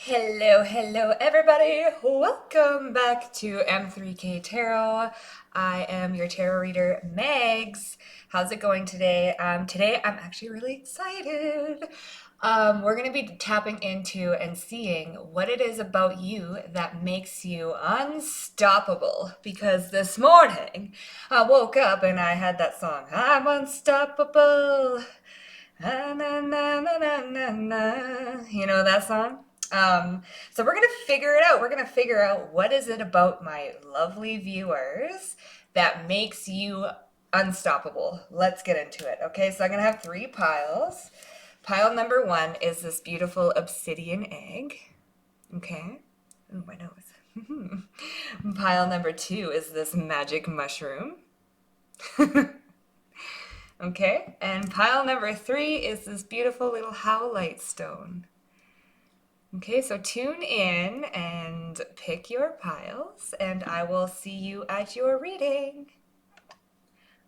Hello, hello, everybody. Welcome back to M3K Tarot. I am your tarot reader, Megs. How's it going today? Today, I'm actually really excited. We're going to be tapping into and seeing what it is about you that makes you unstoppable. Because this morning, I woke up and I had that song, I'm unstoppable. Na, na, na, na, na, na, na. You know that song? So we're gonna figure it out. We're gonna figure out what is it about my lovely viewers that makes you unstoppable. Let's get into it. Okay, so I'm gonna have three piles. Pile number one is this beautiful obsidian egg. Okay. Oh, my nose. Pile number two is this magic mushroom. Okay, and pile number three is this beautiful little howlite stone. Okay, so tune in and pick your piles, and I will see you at your reading.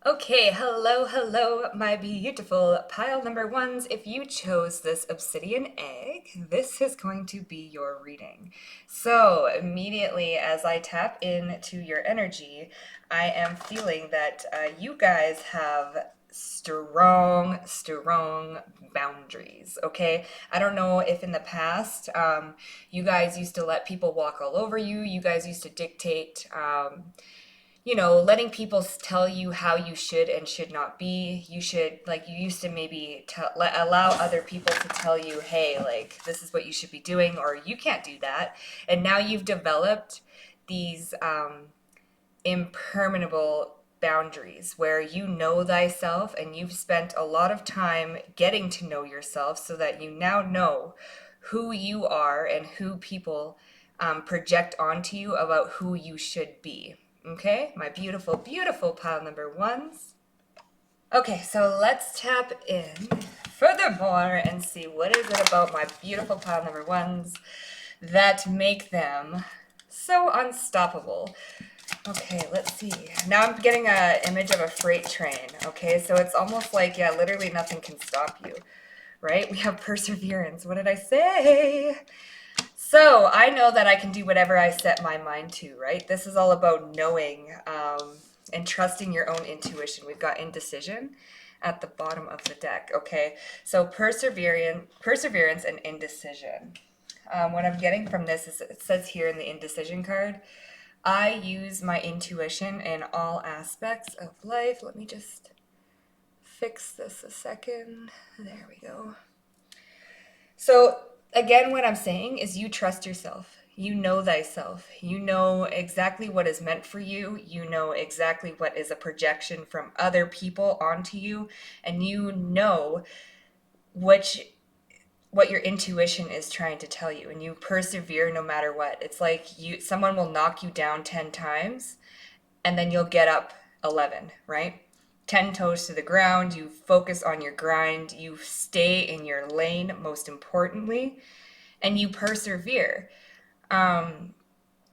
Okay, hello, hello, my beautiful pile number ones. If you chose this obsidian egg, this is going to be your reading. So, immediately as I tap into your energy, I am feeling that you guys have strong boundaries. Okay, I don't know if in the past you guys used to let people walk all over you. You guys used to dictate letting people tell you how you should and should not be. You should, like, you used to maybe allow other people to tell you, hey, like, this is what you should be doing, or you can't do that. And now you've developed these impermeable boundaries where you know thyself, and you've spent a lot of time getting to know yourself so that you now know who you are and who people project onto you about who you should be. Okay, my beautiful, beautiful pile number ones. Okay, so let's tap in furthermore and see what is it about my beautiful pile number ones that make them so unstoppable. Okay, let's see. Now I'm getting an image of a freight train. Okay, so it's almost like, yeah, literally nothing can stop you, right? We have perseverance. What did I say? So I know that I can do whatever I set my mind to, right? This is all about knowing and trusting your own intuition. We've got indecision at the bottom of the deck. Okay, so perseverance and indecision. What I'm getting from this is it says here in the indecision card, I use my intuition in all aspects of life. Let me just fix this a second. There we go. So again, what I'm saying is you trust yourself. You know thyself. You know exactly what is meant for you. You know exactly what is a projection from other people onto you. And you know which what your intuition is trying to tell you, and you persevere no matter what. It's like someone will knock you down 10 times and then you'll get up 11, right? 10 toes to the ground, you focus on your grind, you stay in your lane, most importantly, and you persevere. Um,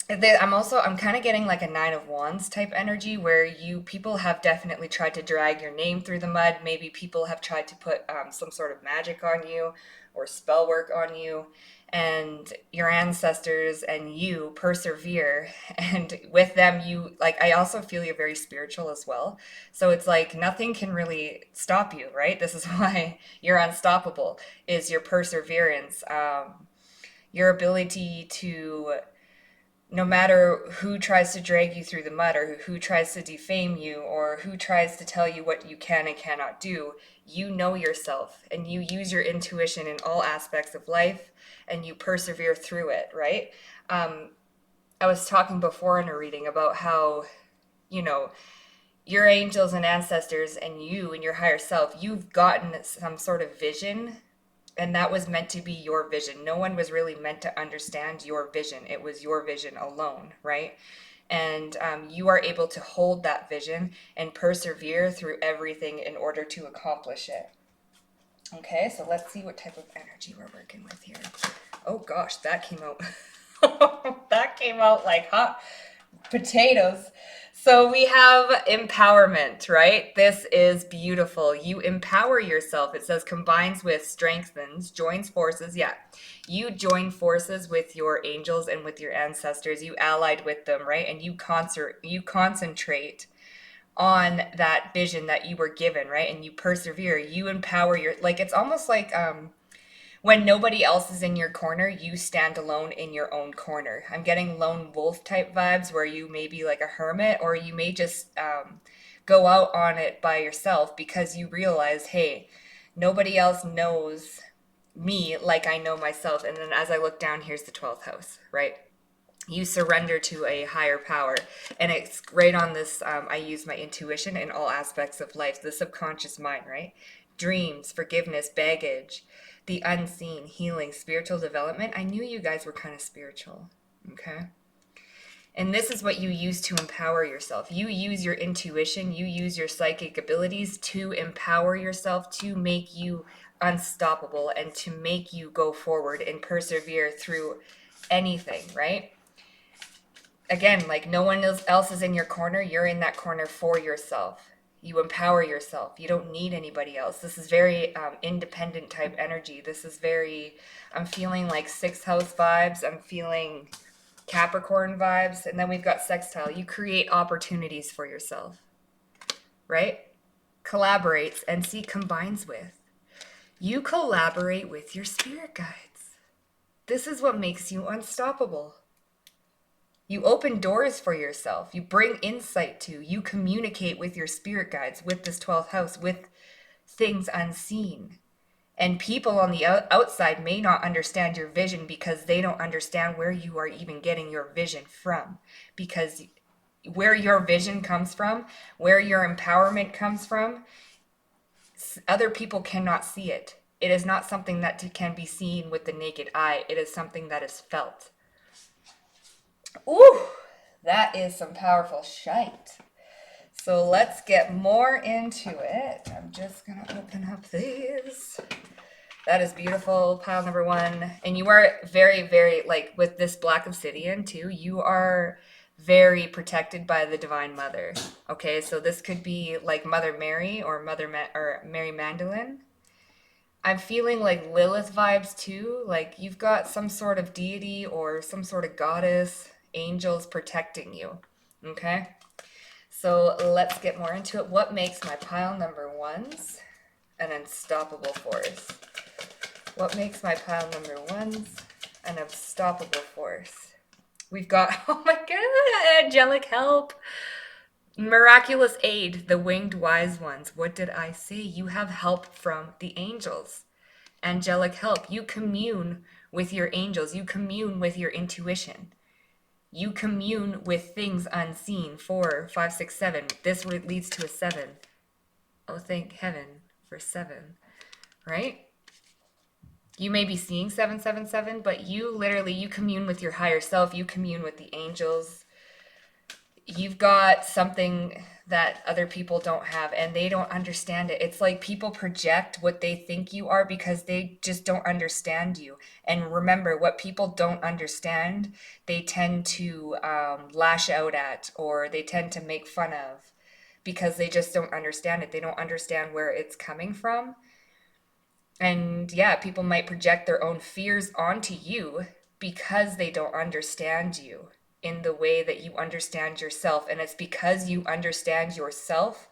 I'm kind of getting like a nine of wands type energy where people have definitely tried to drag your name through the mud. Maybe people have tried to put some sort of magic on you or spell work on you, and your ancestors and you persevere. And with them, I also feel you're very spiritual as well. So it's like nothing can really stop you, right? This is why you're unstoppable, is your perseverance, your ability to, no matter who tries to drag you through the mud or who tries to defame you or who tries to tell you what you can and cannot do, you know yourself and you use your intuition in all aspects of life and you persevere through it, right? I was talking before in a reading about how, you know, your angels and ancestors and you and your higher self, you've gotten some sort of vision, and that was meant to be your vision. No one was really meant to understand your vision. It was your vision alone, right? And you are able to hold that vision and persevere through everything in order to accomplish it. Okay, so let's see what type of energy we're working with here. Oh gosh, that came out. That came out like hot potatoes. So we have empowerment, right? This is beautiful. You empower yourself. It says combines with, strengthens, joins forces. Yeah. You join forces with your angels and with your ancestors. You allied with them, right? And you concentrate on that vision that you were given, right? And you persevere. You empower your, like, it's almost like when nobody else is in your corner, you stand alone in your own corner. I'm getting lone wolf type vibes where you may be like a hermit, or you may just go out on it by yourself because you realize, hey, nobody else knows me like I know myself. And then as I look down, here's the 12th house, right? You surrender to a higher power. And it's right on this. I use my intuition in all aspects of life, the subconscious mind, right? Dreams, forgiveness, baggage, the unseen, healing, spiritual development. I knew you guys were kind of spiritual. Okay. And this is what you use to empower yourself. You use your intuition, you use your psychic abilities to empower yourself, to make you unstoppable and to make you go forward and persevere through anything, right? Again, like no one else is in your corner. You're in that corner for yourself. You empower yourself. You don't need anybody else. This is very independent type energy. This is very, I'm feeling like sixth house vibes. I'm feeling Capricorn vibes. And then we've got sextile. You create opportunities for yourself, right? Collaborates and see combines with. You collaborate with your spirit guides. This is what makes you unstoppable. You open doors for yourself. You bring insight to. You communicate with your spirit guides, with this 12th house, with things unseen. And people on the outside may not understand your vision because they don't understand where you are even getting your vision from. Because where your vision comes from, where your empowerment comes from, other people cannot see it. It is not something that can be seen with the naked eye. It is something that is felt. Ooh, that is some powerful shite. So let's get more into it. I'm just going to open up these. That is beautiful, pile number one. And you are very, very, like with this black obsidian too, you are very protected by the Divine Mother. Okay, so this could be like Mother Mary or or Mary Magdalene. I'm feeling like Lilith vibes too. Like you've got some sort of deity or some sort of goddess, angels protecting you. Okay? So let's get more into it. What makes my pile number ones an unstoppable force? What makes my pile number ones an unstoppable force? We've got, oh my god, angelic help. Miraculous aid, the winged wise ones. What did I say? You have help from the angels. Angelic help. You commune with your angels. You commune with your intuition. You commune with things unseen. 4, 5, 6, 7. This leads to a 7. Oh, thank heaven for 7. Right? You may be seeing 777, but you commune with your higher self. You commune with the angels. You've got something that other people don't have and they don't understand it. It's like people project what they think you are because they just don't understand you. And remember, what people don't understand, they tend to lash out at, or they tend to make fun of because they just don't understand it. They don't understand where it's coming from. And yeah, people might project their own fears onto you because they don't understand you in the way that you understand yourself. And it's because you understand yourself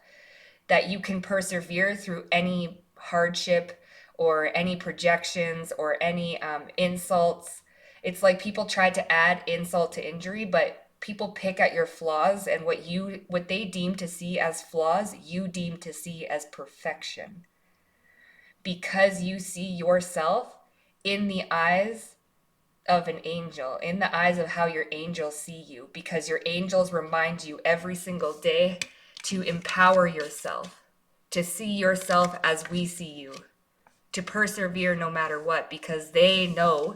that you can persevere through any hardship or any projections or any insults. It's like people try to add insult to injury, but people pick at your flaws, and what they deem to see as flaws, you deem to see as perfection. Because you see yourself in the eyes of an angel, in the eyes of how your angels see you, because your angels remind you every single day to empower yourself, to see yourself as we see you, to persevere no matter what, because they know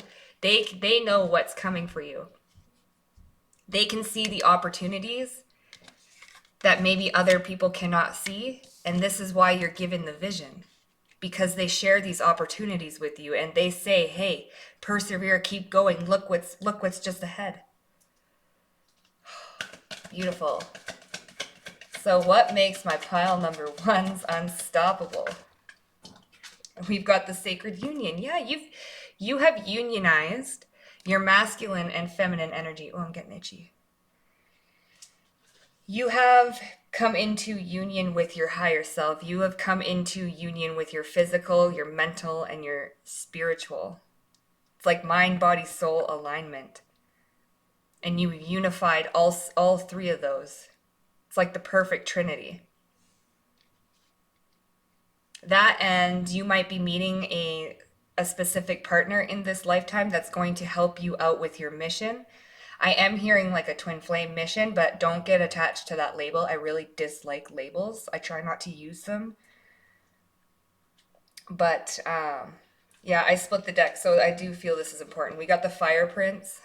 what's coming for you. They can see the opportunities that maybe other people cannot see, and this is why you're given the vision. Because they share these opportunities with you and they say, hey, persevere, keep going, look what's just ahead. Beautiful. So what makes my pile number ones unstoppable? We've got the sacred union. Yeah, you have unionized your masculine and feminine energy. Oh, I'm getting itchy. You have come into union with your higher self. You have come into union with your physical, your mental, and your spiritual. It's like mind, body, soul alignment. And you unified all three of those. It's like the perfect trinity. That, and you might be meeting a specific partner in this lifetime that's going to help you out with your mission. I am hearing like a twin flame mission, but don't get attached to that label. I really dislike labels. I try not to use them. But yeah, I split the deck, so I do feel this is important. We got the Fire Prince,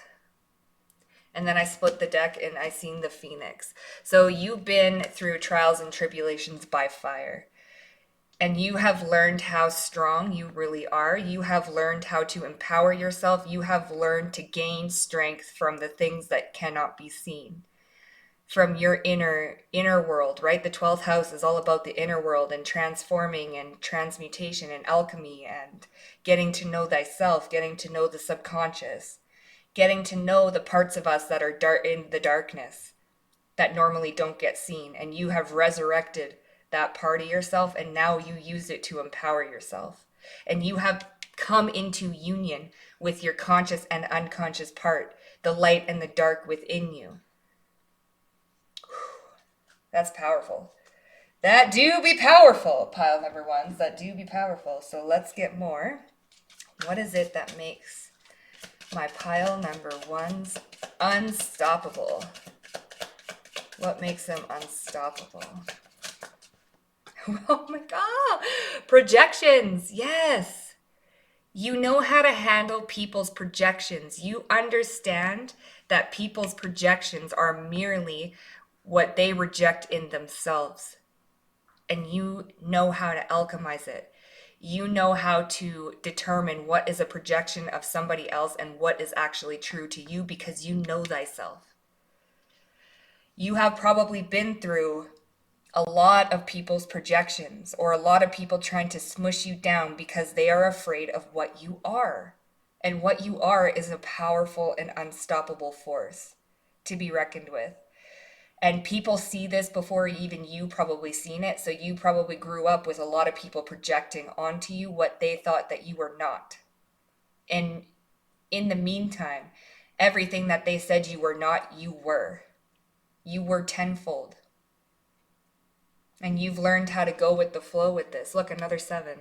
and then I split the deck and I seen the Phoenix. So you've been through trials and tribulations by fire. And you have learned how strong you really are. You have learned how to empower yourself. You have learned to gain strength from the things that cannot be seen, from your inner world, right? The 12th house is all about the inner world and transforming and transmutation and alchemy and getting to know thyself, getting to know the subconscious, getting to know the parts of us that are dark in the darkness that normally don't get seen. And you have resurrected that part of yourself, and now you use it to empower yourself. And you have come into union with your conscious and unconscious part, the light and the dark within you. That's powerful. That do be powerful, pile number ones. That do be powerful. So let's get more. What is it that makes my pile number ones unstoppable? What makes them unstoppable? Oh my God. Projections. Yes. You know how to handle people's projections. You understand that people's projections are merely what they reject in themselves. And you know how to alchemize it. You know how to determine what is a projection of somebody else and what is actually true to you because you know thyself. You have probably been through a lot of people's projections or a lot of people trying to smush you down because they are afraid of what you are. And what you are is a powerful and unstoppable force to be reckoned with. And people see this before even you probably seen it. So you probably grew up with a lot of people projecting onto you what they thought that you were not. And in the meantime, everything that they said you were not, you were. You were tenfold. And you've learned how to go with the flow with this. Look, another 7.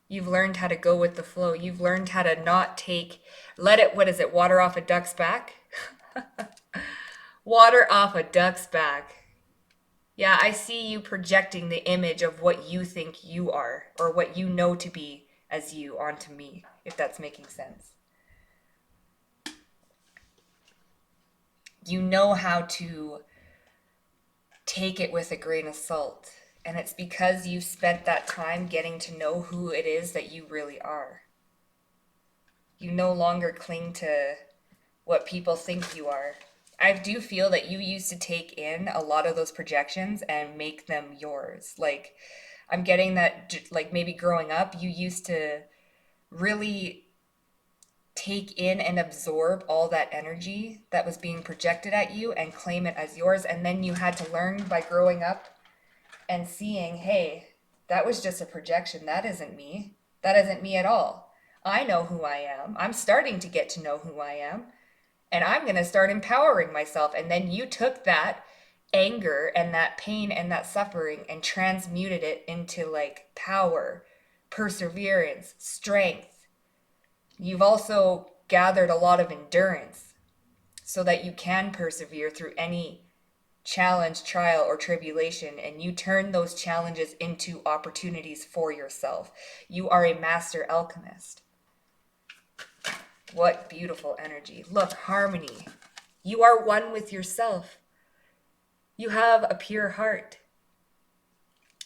You've learned how to go with the flow. You've learned how to not let it, what is it, water off a duck's back? Water off a duck's back. Yeah, I see you projecting the image of what you think you are or what you know to be as you onto me, if that's making sense. You know how to take it with a grain of salt. And it's because you've spent that time getting to know who it is that you really are. You no longer cling to what people think you are. I do feel that you used to take in a lot of those projections and make them yours. Like, I'm getting that, like, maybe growing up, you used to really take in and absorb all that energy that was being projected at you and claim it as yours. And then you had to learn by growing up and seeing, hey, that was just a projection. That isn't me. That isn't me at all. I know who I am. I'm starting to get to know who I am. And I'm going to start empowering myself. And then you took that anger and that pain and that suffering and transmuted it into like power, perseverance, strength. You've also gathered a lot of endurance so that you can persevere through any challenge, trial, or tribulation, and you turn those challenges into opportunities for yourself. You are a master alchemist. What beautiful energy. Look, harmony. You are one with yourself. You have a pure heart.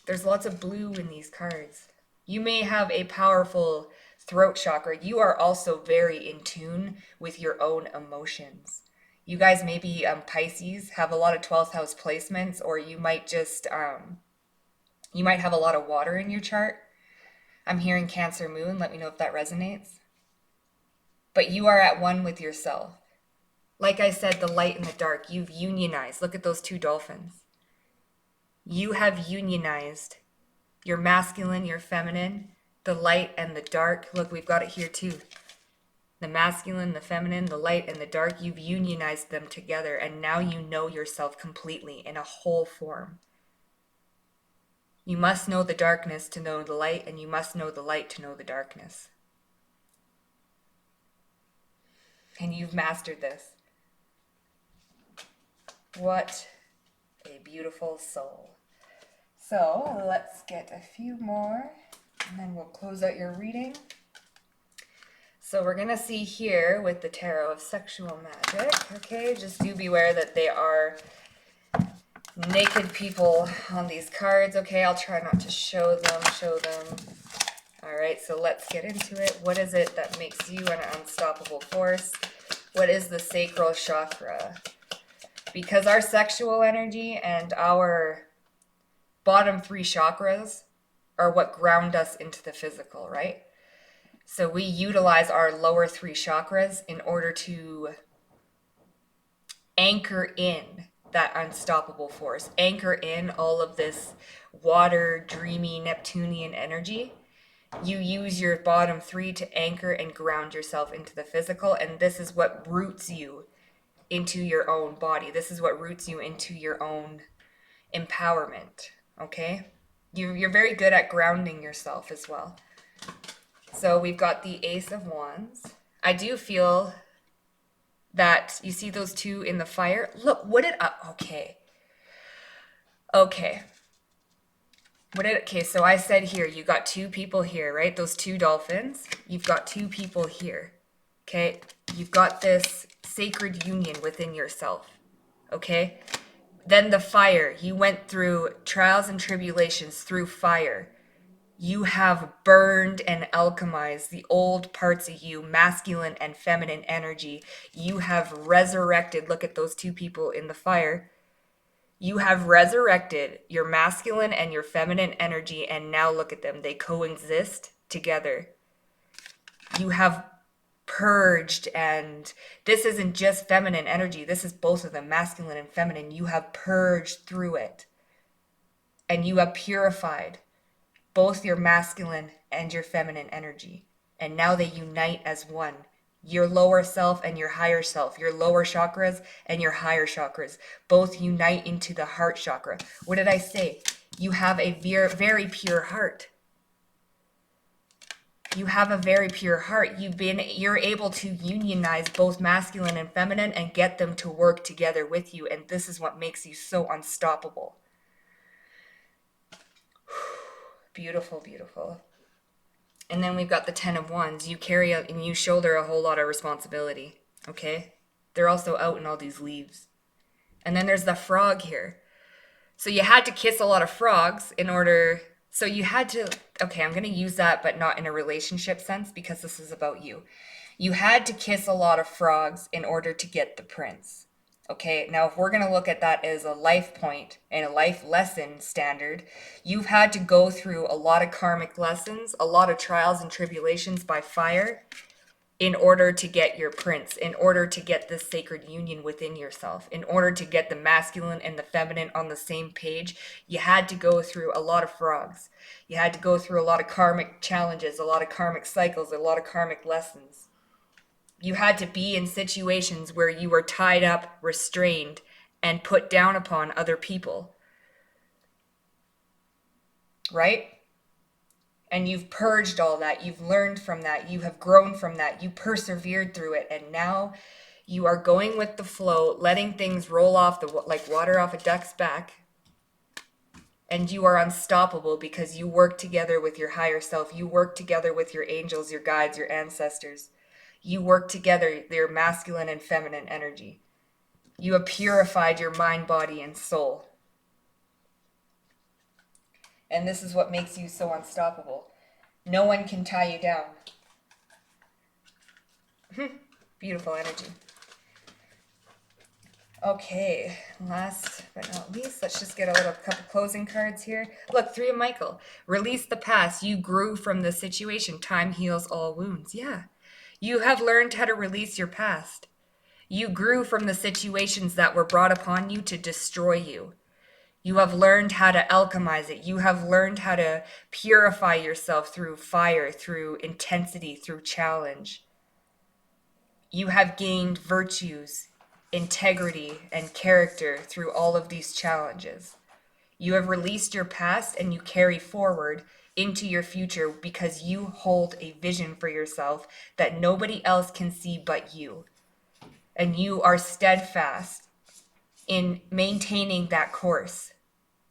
There's lots of blue in these cards. You may have a powerful throat chakra. You are also very in tune with your own emotions. You guys maybe Pisces have a lot of 12th house placements, or you might just you might have a lot of water in your chart. I'm hearing Cancer Moon. Let me know if that resonates. But you are at one with yourself. Like I said, the light and the dark, you've unionized. Look at those two dolphins. You have unionized your masculine, your feminine, the light and the dark. Look, we've got it here too. The masculine, the feminine, the light and the dark, you've unionized them together, and now you know yourself completely in a whole form. You must know the darkness to know the light, and you must know the light to know the darkness. And you've mastered this. What a beautiful soul. So let's get a few more, and then we'll close out your reading. So we're going to see here with the Tarot of Sexual Magic, okay, just do beware that they are naked people on these cards, okay, I'll try not to show them. All right, so let's get into it. What is it that makes you an unstoppable force? What is the sacral chakra? Because our sexual energy and our bottom three chakras are what ground us into the physical, right? So we utilize our lower three chakras in order to anchor in that unstoppable force, anchor in all of this water, dreamy, Neptunian energy. You use your bottom three to anchor and ground yourself into the physical, and this is what roots you into your own body. This is what roots you into your own empowerment, okay? You're very good at grounding yourself as well. So we've got the Ace of Wands. I do feel that you see those two in the fire. Look, what did I, okay. So I said here, you got two people here, right? Those two dolphins. You've got two people here, okay? You've got this sacred union within yourself, okay? Then the fire. You went through trials and tribulations through fire. You have burned and alchemized the old parts of you, masculine and feminine energy. You have resurrected. Look at those two people in the fire. You have resurrected your masculine and your feminine energy, and now look at them. They coexist together. You have purged, and this isn't just feminine energy. This is both of them, masculine and feminine. You have purged through it, and you have purified both your masculine and your feminine energy. And now they unite as one. Your lower self and your higher self, your lower chakras and your higher chakras, both unite into the heart chakra. What did I say? You have a very pure heart. You have a very pure heart. You're able to unionize both masculine and feminine and get them to work together with you. And this is what makes you so unstoppable. Beautiful, beautiful. And then we've got the 10 of Wands. You carry out and you shoulder a whole lot of responsibility, okay? They're also out in all these leaves. And then there's the frog here. So you had to kiss a lot of frogs in order... So you had to... Okay, I'm going to use that, but not in a relationship sense because this is about you. You had to kiss a lot of frogs in order to get the prince. Okay, now if we're going to look at that as a life point and a life lesson standard, you've had to go through a lot of karmic lessons, a lot of trials and tribulations by fire in order to get your prince, in order to get this sacred union within yourself, in order to get the masculine and the feminine on the same page. You had to go through a lot of frogs. You had to go through a lot of karmic challenges, a lot of karmic cycles, a lot of karmic lessons. You had to be in situations where you were tied up, restrained, and put down upon other people. Right? And you've purged all that. You've learned from that. You have grown from that. You persevered through it. And now you are going with the flow, letting things roll off like water off a duck's back. And you are unstoppable because you work together with your higher self. You work together with your angels, your guides, your ancestors. You work together, your masculine and feminine energy. You have purified your mind, body, and soul. And this is what makes you so unstoppable. No one can tie you down. Beautiful energy. Okay, last but not least, let's just get a little couple closing cards here. Look, Three of Michael. Release the past. You grew from the situation. Time heals all wounds. Yeah. You have learned how to release your past. You grew from the situations that were brought upon you to destroy you. You have learned how to alchemize it. You have learned how to purify yourself through fire, through intensity, through challenge. You have gained virtues, integrity, and character through all of these challenges. You have released your past and you carry forward into your future because you hold a vision for yourself that nobody else can see but you. And you are steadfast in maintaining that course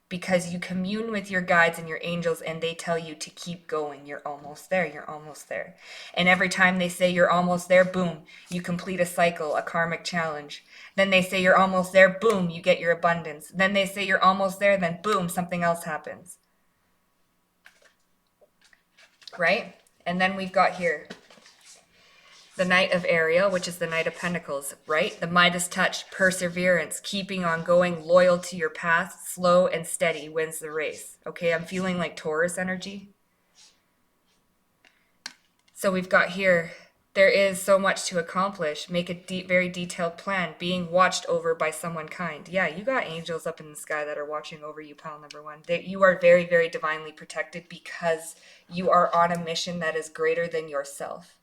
because you commune with your guides and your angels and they tell you to keep going. You're almost there. You're almost there. And every time they say you're almost there, boom, you complete a cycle, a karmic challenge. Then they say you're almost there, boom, you get your abundance. Then they say you're almost there, then boom, something else happens. Right? And then we've got here the Knight of Ariel, which is the Knight of Pentacles, right? The Midas touch, perseverance, keeping on going, loyal to your path, slow and steady wins the race. Okay, I'm feeling like Taurus energy. So we've got here, there is so much to accomplish. Make a very detailed plan, being watched over by someone kind. Yeah, you got angels up in the sky that are watching over you, pal number one. You are very, very divinely protected because you are on a mission that is greater than yourself.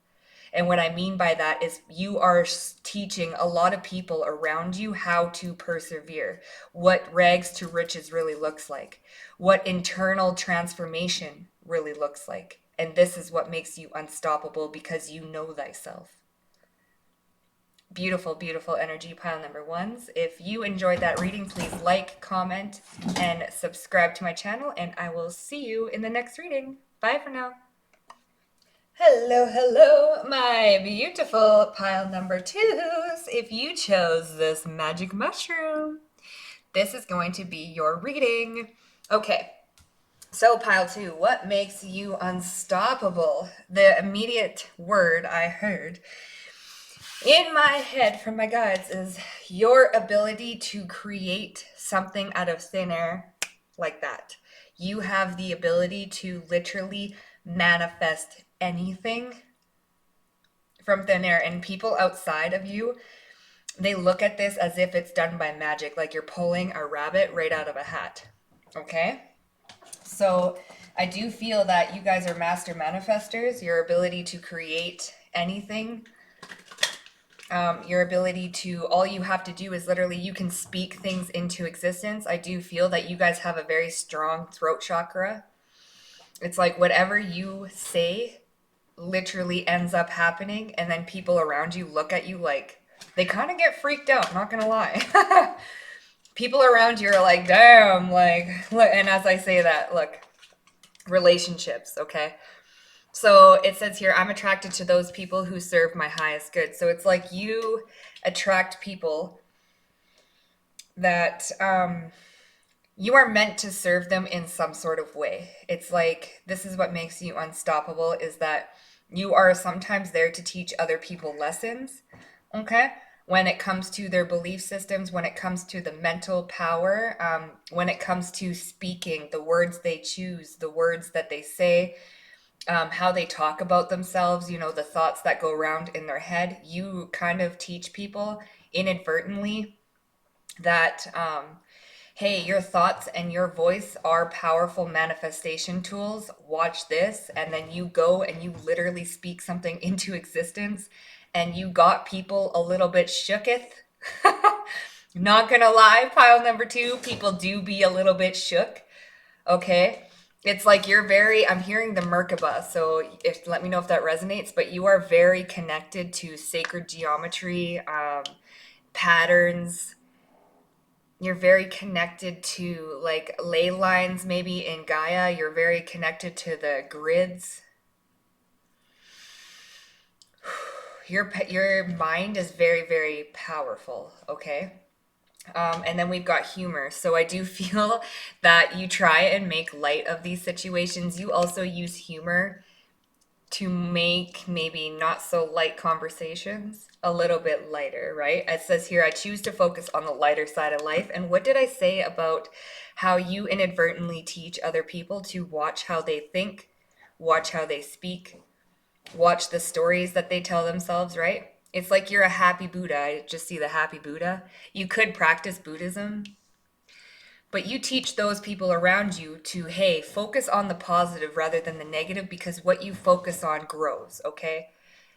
And what I mean by that is you are teaching a lot of people around you how to persevere, what rags to riches really looks like, what internal transformation really looks like. And this is what makes you unstoppable because you know thyself. Beautiful, beautiful energy, pile number ones. If you enjoyed that reading, please like, comment, and subscribe to my channel. And I will see you in the next reading. Bye for now. Hello, hello, my beautiful pile number twos. If you chose this magic mushroom, this is going to be your reading. Okay, so pile two, what makes you unstoppable? The immediate word I heard in my head from my guides is your ability to create something out of thin air like that. You have the ability to literally manifest anything from thin air, and people outside of you, they look at this as if it's done by magic, like you're pulling a rabbit right out of a hat. Okay, so I do feel that you guys are master manifestors. Your ability to create anything, your ability to, all you have to do is literally you can speak things into existence. I do feel that you guys have a very strong throat chakra. It's like whatever you say literally ends up happening, and then people around you look at you like they kind of get freaked out, not gonna lie. People around you are like, damn, like, look. And as I say that, look, relationships, okay? So it says here, I'm attracted to those people who serve my highest good. So it's like you attract people that you are meant to serve them in some sort of way. It's like, this is what makes you unstoppable, is that you are sometimes there to teach other people lessons, okay? When it comes to their belief systems, when it comes to the mental power, when it comes to speaking, the words they choose, the words that they say, how they talk about themselves, you know, the thoughts that go around in their head, you kind of teach people inadvertently that hey, your thoughts and your voice are powerful manifestation tools. Watch this. And then you go and you literally speak something into existence, and you got people a little bit shooketh. Not gonna lie, pile number two, people do be a little bit shook. Okay. It's like you're very, I'm hearing the Merkaba, so if let me know if that resonates, but you are very connected to sacred geometry, patterns. You're very connected to like ley lines, maybe in Gaia. You're very connected to the grids. Your mind is very, very powerful, okay? And then we've got humor. So I do feel that you try and make light of these situations. You also use humor to make maybe not so light conversations a little bit lighter, right? It says here, I choose to focus on the lighter side of life. And what did I say about how you inadvertently teach other people to watch how they think, watch how they speak, watch the stories that they tell themselves, right? It's like you're a happy Buddha. I just see the happy Buddha. You could practice Buddhism, but you teach those people around you to, hey, focus on the positive rather than the negative, because what you focus on grows, okay?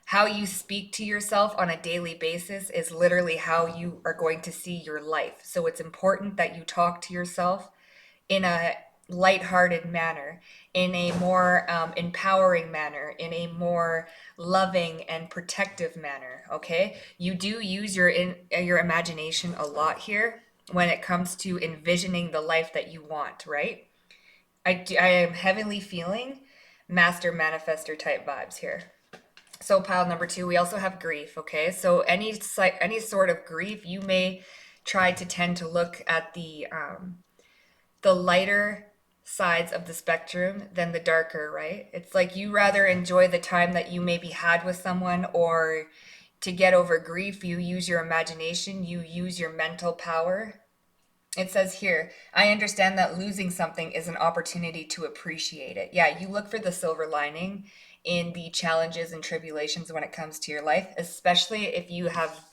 How you speak to yourself on a daily basis is literally how you are going to see your life. So it's important that you talk to yourself in a lighthearted manner, in a more empowering manner, in a more loving and protective manner. Okay, you do use your imagination a lot here when it comes to envisioning the life that you want. Right? I am heavily feeling master manifester type vibes here. So pile number 2, we also have grief. Okay, so any sort of grief, you may try to tend to look at the lighter sides of the spectrum than the darker, right? It's like you rather enjoy the time that you maybe had with someone, or to get over grief, you use your imagination, you use your mental power. It says here, I understand that losing something is an opportunity to appreciate it. Yeah, you look for the silver lining in the challenges and tribulations when it comes to your life, especially if you have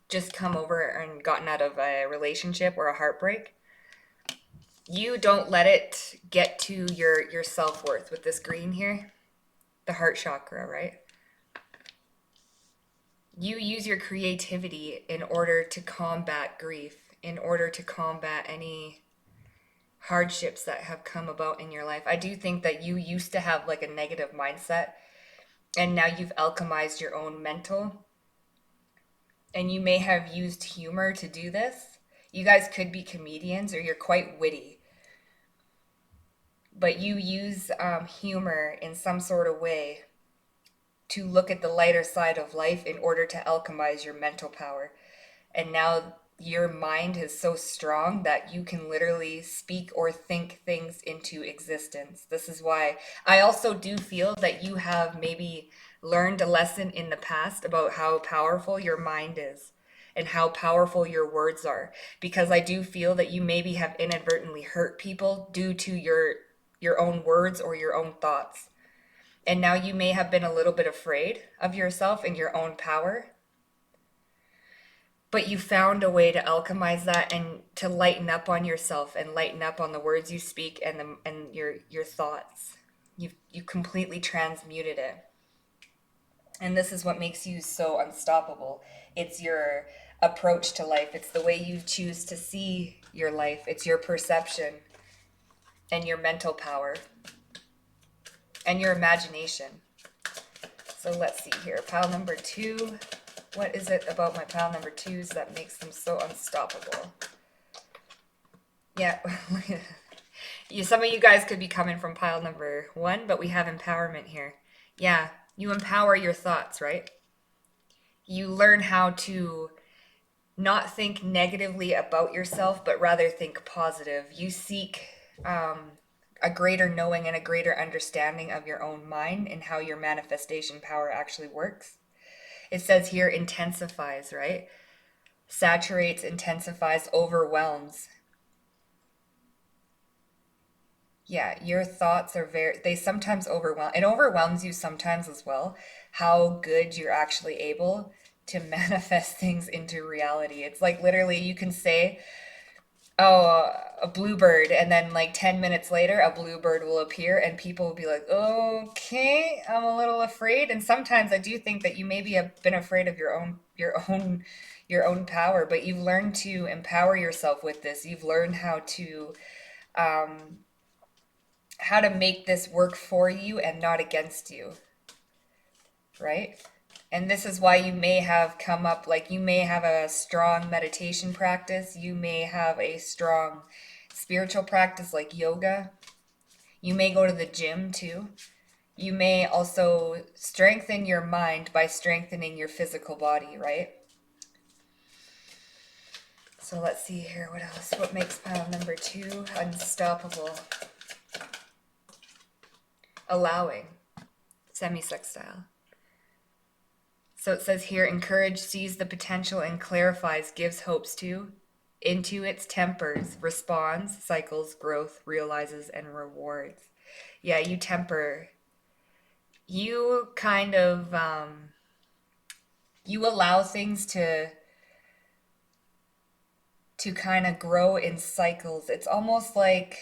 just come over and gotten out of a relationship or a heartbreak. You don't let it get to your self-worth with this green here, the heart chakra, right? You use your creativity in order to combat grief, in order to combat any hardships that have come about in your life. I do think that you used to have like a negative mindset, and now you've alchemized your own mental, and you may have used humor to do this. You guys could be comedians, or you're quite witty, but you use humor in some sort of way to look at the lighter side of life in order to alchemize your mental power. And now your mind is so strong that you can literally speak or think things into existence. This is why I also do feel that you have maybe learned a lesson in the past about how powerful your mind is and how powerful your words are, because I do feel that you maybe have inadvertently hurt people due to your own words or your own thoughts. And now you may have been a little bit afraid of yourself and your own power, but you found a way to alchemize that and to lighten up on yourself and lighten up on the words you speak and your thoughts. You completely transmuted it. And this is what makes you so unstoppable. It's your approach to life. It's the way you choose to see your life. It's your perception and your mental power and your imagination. So let's see here. Pile number 2. What is it about my pile number 2s that makes them so unstoppable? Yeah. Some of you guys could be coming from pile number 1, but we have empowerment here. Yeah, you empower your thoughts, right? You learn how to not think negatively about yourself, but rather think positive. You seek a greater knowing and a greater understanding of your own mind and how your manifestation power actually works. It says here intensifies, right? Saturates, intensifies, overwhelms. Yeah, your thoughts are they sometimes overwhelm. It overwhelms you sometimes as well, how good you're actually able to manifest things into reality. It's like literally you can say, oh, a bluebird, and then like 10 minutes later, a bluebird will appear, and people will be like, okay, I'm a little afraid. And sometimes I do think that you maybe have been afraid of your own power, but you've learned to empower yourself with this. You've learned um, how to make this work for you and not against you, right? And this is why you may have come up, like you may have a strong meditation practice, you may have a strong spiritual practice like yoga, you may go to the gym too. You may also strengthen your mind by strengthening your physical body, right? So let's see here, what else? What makes pile number 2 unstoppable? Allowing. Semi-sextile. So it says here, encourage, sees the potential and clarifies, gives hopes to, into its tempers, responds, cycles, growth, realizes, and rewards. Yeah, you temper. You kind of, you allow things to kind of grow in cycles. It's almost like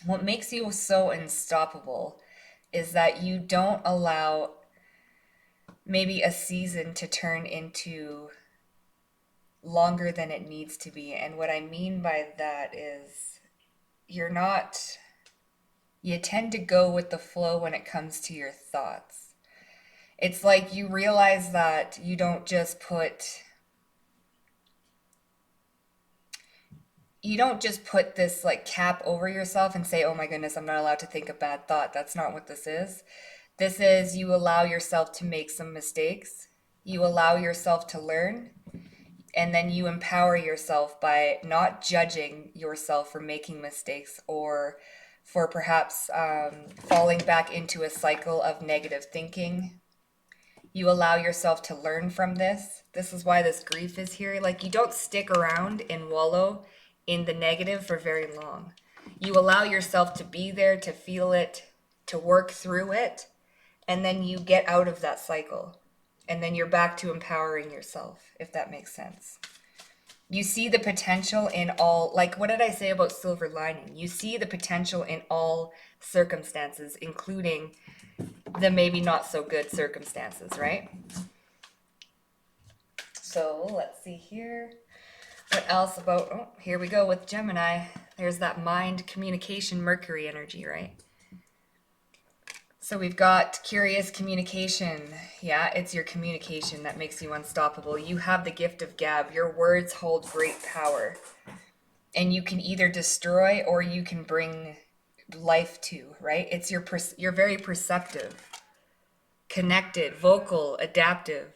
what makes you so unstoppable is that you don't allow maybe a season to turn into longer than it needs to be. And what I mean by that is you're not, you tend to go with the flow when it comes to your thoughts. It's like you realize that you don't just put this like cap over yourself and say, oh my goodness, I'm not allowed to think a bad thought. That's not what this is. This is you allow yourself to make some mistakes. You allow yourself to learn. And then you empower yourself by not judging yourself for making mistakes or for perhaps falling back into a cycle of negative thinking. You allow yourself to learn from this. This is why this grief is here. Like, you don't stick around and wallow in the negative for very long. You allow yourself to be there, to feel it, to work through it, and then you get out of that cycle. And then you're back to empowering yourself, if that makes sense. You see the potential in all, like, what did I say about silver lining? You see the potential in all circumstances, including the maybe not so good circumstances, right? So let's see here. What else about, oh, here we go with Gemini. There's that mind communication Mercury energy, right? So we've got curious communication. Yeah, it's your communication that makes you unstoppable. You have the gift of gab. Your words hold great power. And you can either destroy or you can bring life to, right? It's you're very perceptive, connected, vocal, adaptive,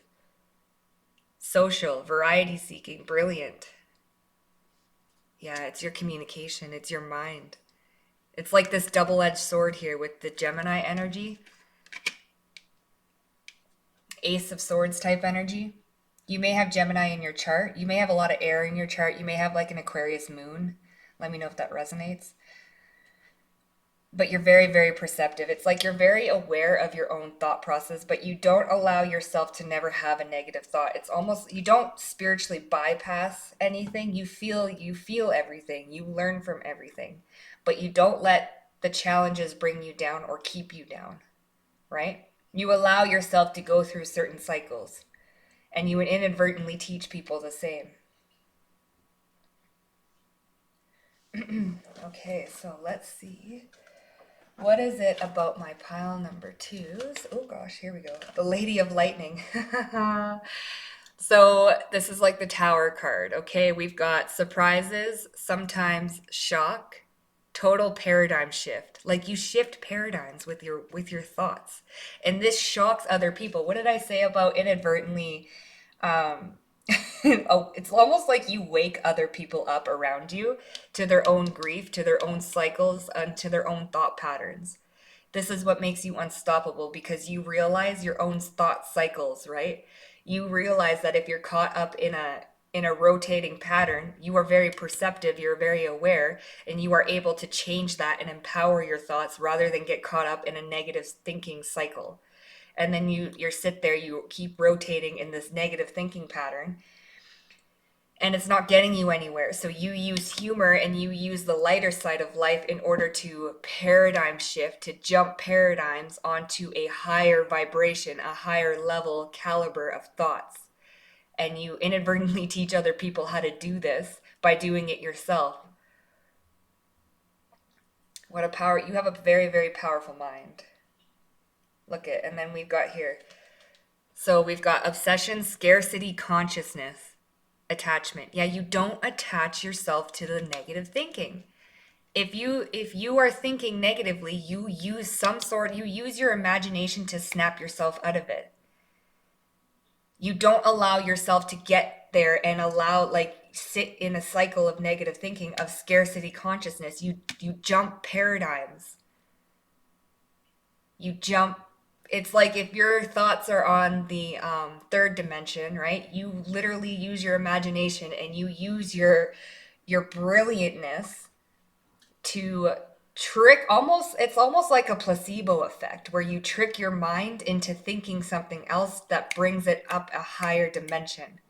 social, variety seeking, brilliant. Yeah, it's your communication, it's your mind. It's like this double-edged sword here with the Gemini energy. Ace of Swords type energy. You may have Gemini in your chart. You may have a lot of air in your chart. You may have like an Aquarius moon. Let me know if that resonates. But you're very, very perceptive. It's like you're very aware of your own thought process, but you don't allow yourself to never have a negative thought. It's almost, you don't spiritually bypass anything. You feel everything. You learn from everything, but you don't let the challenges bring you down or keep you down, right? You allow yourself to go through certain cycles, and you would inadvertently teach people the same. Okay, so let's see. What is it about my pile number twos? Oh gosh, here we go. The Lady of Lightning. So this is like the Tower card. Okay, we've got surprises, sometimes shock, total paradigm shift. Like you shift paradigms with your thoughts, and this shocks other people. What did I say about inadvertently? Um, oh, it's almost like you wake other people up around you to their own grief, to their own cycles, and to their own thought patterns. This is what makes you unstoppable because you realize your own thought cycles, right? You realize that if you're caught up in a rotating pattern, you are very perceptive, you're very aware, and you are able to change that and empower your thoughts rather than get caught up in a negative thinking cycle. And then you sit there, you keep rotating in this negative thinking pattern, and it's not getting you anywhere. So you use humor and you use the lighter side of life in order to paradigm shift, to jump paradigms onto a higher vibration, a higher level caliber of thoughts. And you inadvertently teach other people how to do this by doing it yourself. What a power. You have a very, very powerful mind. Look at, and then we've got here. So we've got obsession, scarcity, consciousness, attachment. Yeah, you don't attach yourself to the negative thinking. If you are thinking negatively, you use your imagination to snap yourself out of it. You don't allow yourself to get there and sit in a cycle of negative thinking, of scarcity consciousness. You jump paradigms. You jump. It's like if your thoughts are on the third dimension, right? You literally use your imagination and you use your brilliantness to trick, almost, it's almost like a placebo effect where you trick your mind into thinking something else that brings it up a higher dimension.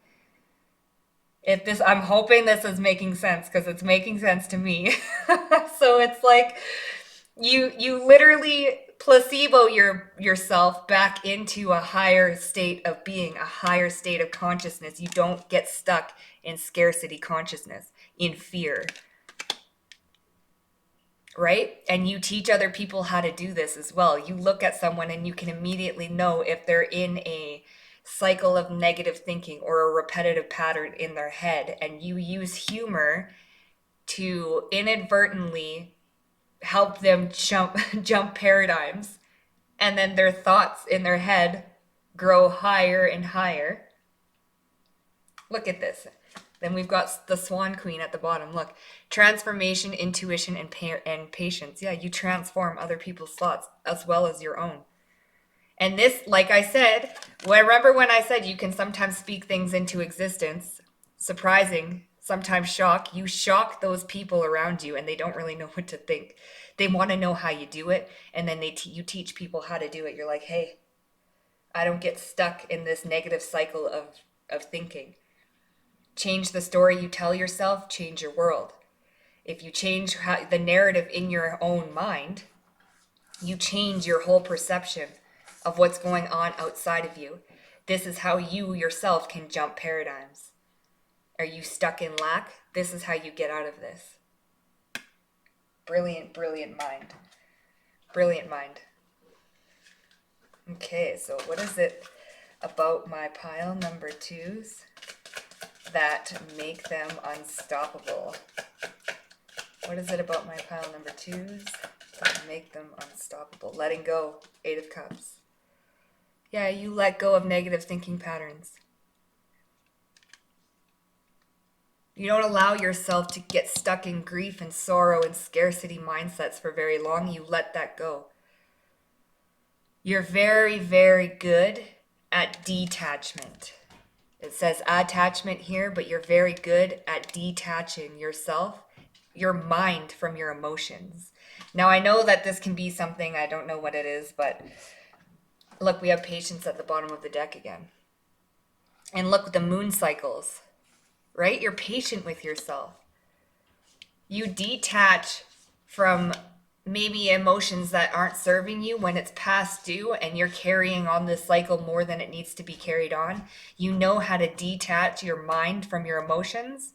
If this, I'm hoping this is making sense because it's making sense to me. So it's like you literally placebo yourself back into a higher state of being, a higher state of consciousness. You don't get stuck in scarcity consciousness, in fear, right? And you teach other people how to do this as well. You look at someone and you can immediately know if they're in a cycle of negative thinking or a repetitive pattern in their head, and you use humor to inadvertently help them jump paradigms, and then their thoughts in their head grow higher and higher. Look at this. Then we've got the Swan Queen at the bottom. Look, transformation, intuition, and patience. Yeah, you transform other people's thoughts as well as your own. And this, like I said, remember when I said you can sometimes speak things into existence, surprising, sometimes shock. You shock those people around you and they don't really know what to think. They want to know how you do it, and then you teach people how to do it. You're like, hey, I don't get stuck in this negative cycle of thinking. Change the story you tell yourself, change your world. If you change the narrative in your own mind, you change your whole perception of what's going on outside of you. This is how you yourself can jump paradigms. Are you stuck in lack? This is how you get out of this. Brilliant, brilliant mind. Brilliant mind. Okay, so what is it about my pile number twos that make them unstoppable? What is it about my pile number twos that make them unstoppable? Letting go. 8 of Cups. Yeah, you let go of negative thinking patterns. You don't allow yourself to get stuck in grief and sorrow and scarcity mindsets for very long. You let that go. You're very, very good at detachment. It says attachment here, but you're very good at detaching yourself, your mind, from your emotions. Now, I know that this can be something, I don't know what it is, but look, we have patience at the bottom of the deck again. And look, the moon cycles, right? You're patient with yourself. You detach from maybe emotions that aren't serving you when it's past due and you're carrying on this cycle more than it needs to be carried on. You know how to detach your mind from your emotions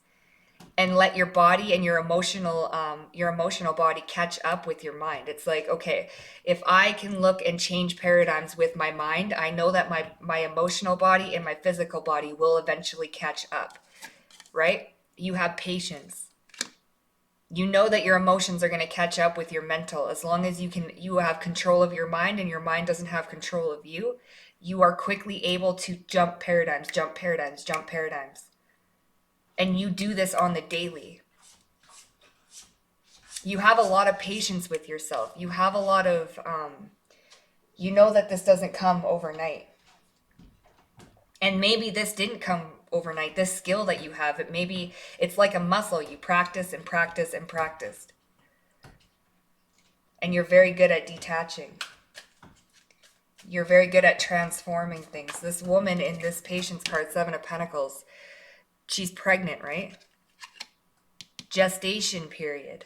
and let your body and your emotional body catch up with your mind. It's like, okay, if I can look and change paradigms with my mind, I know that my emotional body and my physical body will eventually catch up, right? You have patience. You know that your emotions are going to catch up with your mental. As long as you have control of your mind and your mind doesn't have control of you, you are quickly able to jump paradigms, jump paradigms, jump paradigms. And you do this on the daily. You have a lot of patience with yourself. You have a lot of, you know that this doesn't come overnight. And maybe this didn't come overnight. This skill that you have, it's like a muscle. You practice and practice and practice. And you're very good at detaching. You're very good at transforming things. This woman in this patience card, 7 of Pentacles, she's pregnant, right? Gestation period.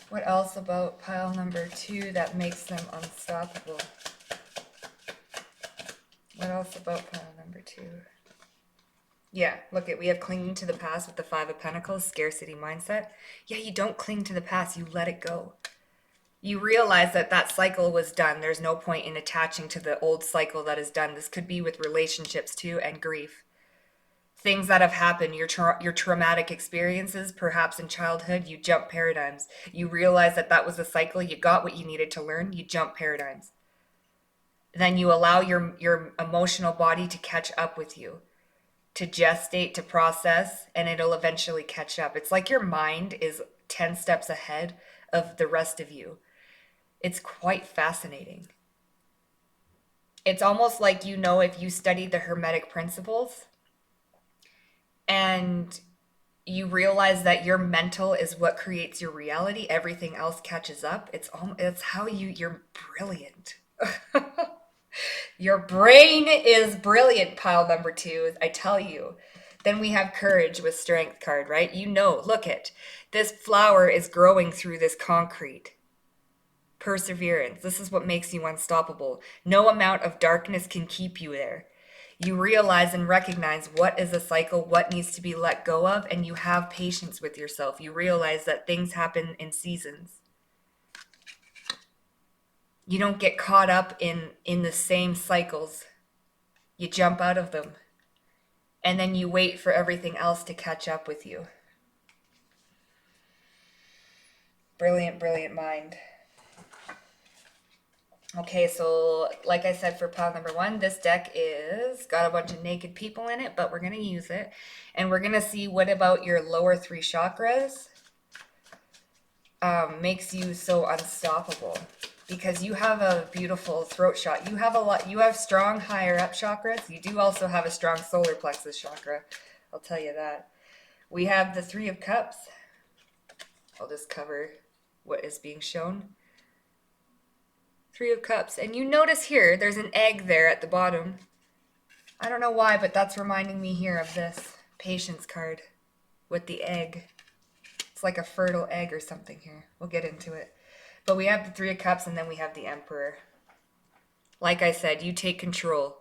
What else about pile number 2 that makes them unstoppable? What else about pile number 2? Yeah, look, we have clinging to the past with the 5 of Pentacles, scarcity mindset. Yeah, you don't cling to the past, you let it go. You realize that cycle was done. There's no point in attaching to the old cycle that is done. This could be with relationships too, and grief. Things that have happened, your traumatic experiences, perhaps in childhood, you jump paradigms. You realize that was a cycle. You got what you needed to learn. You jump paradigms. Then you allow your emotional body to catch up with you. to gestate, to process, and it'll eventually catch up. It's like your mind is 10 steps ahead of the rest of you. It's quite fascinating. It's almost like, if you studied the Hermetic principles and you realize that your mental is what creates your reality, everything else catches up. It's how you're brilliant. Your brain is brilliant, pile number 2, I tell you. Then we have courage with strength card, right? Look at this flower is growing through this concrete. Perseverance. This is what makes you unstoppable. No amount of darkness can keep you there. You realize and recognize what is a cycle, what needs to be let go of, and you have patience with yourself. You realize that things happen in seasons. You don't get caught up in the same cycles. You jump out of them. And then you wait for everything else to catch up with you. Brilliant, brilliant mind. Okay, so like I said, for pile number 1, this deck is got a bunch of naked people in it, but we're going to use it. And we're going to see what about your lower 3 chakras makes you so unstoppable. Because you have a beautiful throat shot. You have strong higher up chakras. You do also have a strong solar plexus chakra. I'll tell you that. We have the 3 of Cups. I'll just cover what is being shown. 3 of Cups. And you notice here, there's an egg there at the bottom. I don't know why, but that's reminding me here of this patience card with the egg. It's like a fertile egg or something here. We'll get into it. But we have the 3 of Cups, and then we have the Emperor. Like I said, you take control.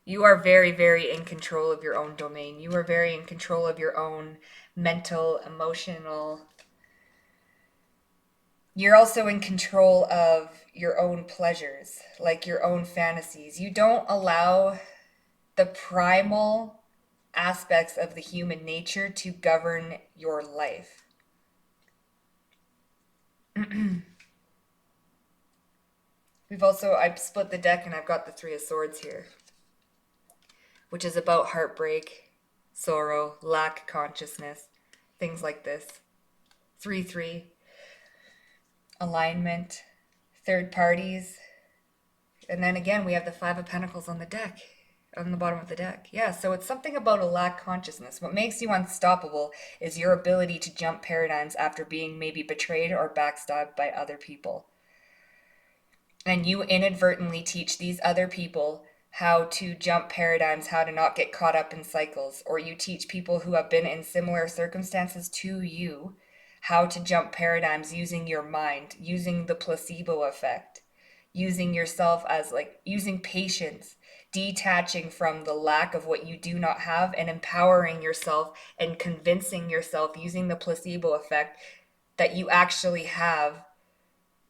You are very, very in control of your own domain. You are very in control of your own mental, emotional. You're also in control of your own pleasures, like your own fantasies. You don't allow the primal aspects of the human nature to govern your life. I've split the deck and I've got the 3 of Swords here, which is about heartbreak, sorrow, lack consciousness, things like this. 3-3. Alignment, third parties, and then again we have the 5 of Pentacles on the deck, on the bottom of the deck. Yeah, so it's something about a lack consciousness. What makes you unstoppable is your ability to jump paradigms after being maybe betrayed or backstabbed by other people. And you inadvertently teach these other people how to jump paradigms, how to not get caught up in cycles, or you teach people who have been in similar circumstances to you how to jump paradigms using your mind, using the placebo effect, using yourself as using patience, detaching from the lack of what you do not have, and empowering yourself and convincing yourself using the placebo effect that you actually have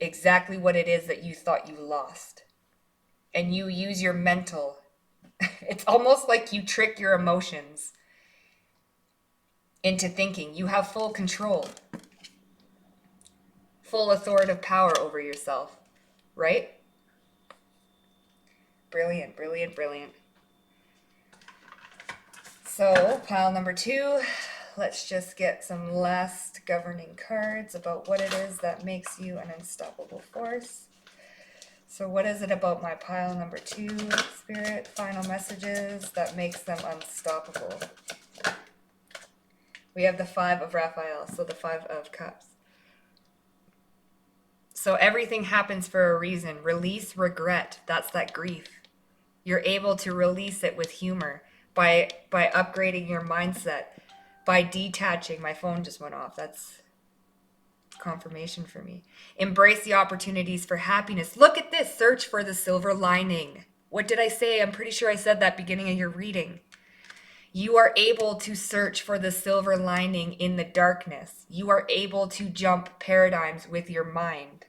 exactly what it is that you thought you lost. And you use your mental. It's almost like you trick your emotions into thinking you have full control, full authoritative power over yourself, right? Brilliant, brilliant, brilliant. So, pile number 2, let's just get some last governing cards about what it is that makes you an unstoppable force. So what is it about my pile number 2, Spirit? Final messages that makes them unstoppable. We have the 5 of Raphael, so the 5 of Cups. So everything happens for a reason. Release regret. That's that grief. You're able to release it with humor by upgrading your mindset, by detaching. My phone just went off. That's confirmation for me. Embrace the opportunities for happiness. Look at this. Search for the silver lining. What did I say? I'm pretty sure I said that beginning of your reading. You are able to search for the silver lining in the darkness. You are able to jump paradigms with your mind.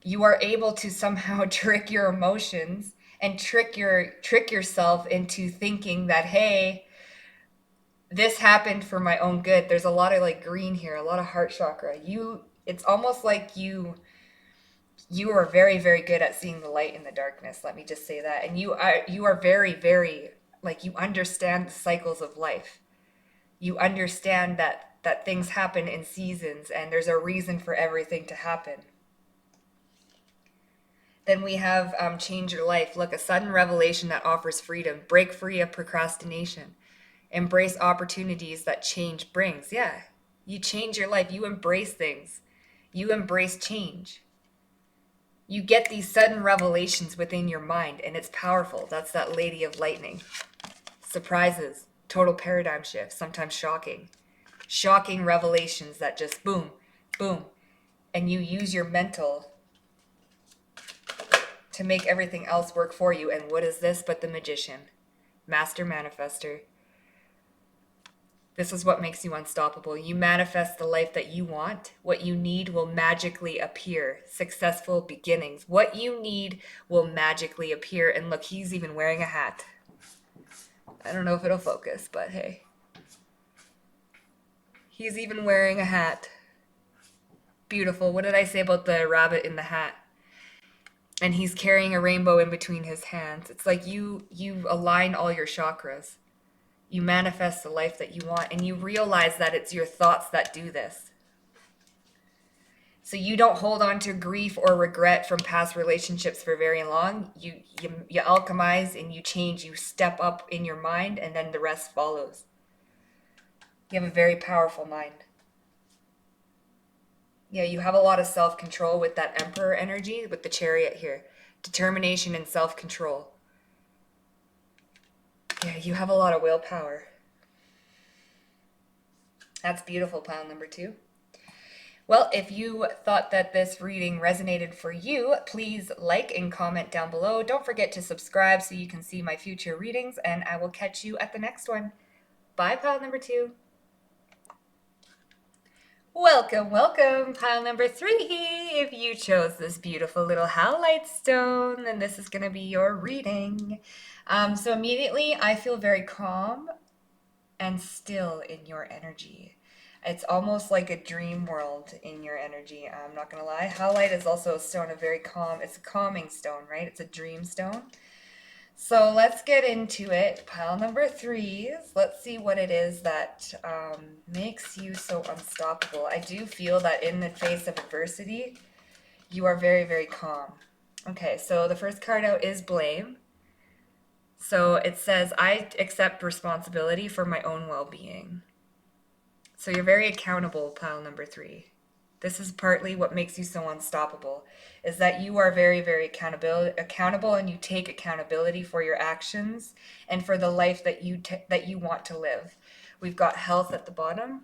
You are able to somehow trick your emotions and trick yourself into thinking that, hey, this happened for my own good. There's a lot of green here, a lot of heart chakra. It's almost like you are very, very good at seeing the light in the darkness. Let me just say that. And you are very, very Like you understand the cycles of life. You understand that things happen in seasons and there's a reason for everything to happen. Then we have change your life. Look, a sudden revelation that offers freedom. Break free of procrastination. Embrace opportunities that change brings. Yeah, you change your life. You embrace things. You embrace change. You get these sudden revelations within your mind, and it's powerful. That's that lady of lightning. Surprises, total paradigm shifts, sometimes shocking. Shocking revelations that just boom, boom. And you use your mental to make everything else work for you. And what is this but the magician? Master manifester. This is what makes you unstoppable. You manifest the life that you want. What you need will magically appear. Successful beginnings. What you need will magically appear. And look, he's even wearing a hat. I don't know if it'll focus, but hey. He's even wearing a hat. Beautiful. What did I say about the rabbit in the hat? And he's carrying a rainbow in between his hands. It's like you align all your chakras. You manifest the life that you want, and you realize that it's your thoughts that do this. So you don't hold on to grief or regret from past relationships for very long. You alchemize and you change. You step up in your mind, and then the rest follows. You have a very powerful mind. Yeah, you have a lot of self-control with that Emperor energy, with the Chariot here. Determination and self-control. Yeah, you have a lot of willpower. That's beautiful, pile number 2. Well, if you thought that this reading resonated for you, please like and comment down below. Don't forget to subscribe so you can see my future readings, and I will catch you at the next one. Bye, pile number 2. Welcome, welcome, pile number 3. If you chose this beautiful little halite stone, then this is going to be your reading. So immediately I feel very calm and still in your energy. It's almost like a dream world in your energy. I'm not going to lie. Halite is also a stone of very calm. It's a calming stone, right? It's a dream stone. So let's get into it. Pile number 3. Let's see what it is that makes you so unstoppable. I do feel that in the face of adversity, you are very, very calm. Okay, so the first card out is blame. So it says, I accept responsibility for my own well-being. So you're very accountable, pile number 3. This is partly what makes you so unstoppable, is that you are very, very accountable, and you take accountability for your actions and for the life that you want to live. We've got health at the bottom.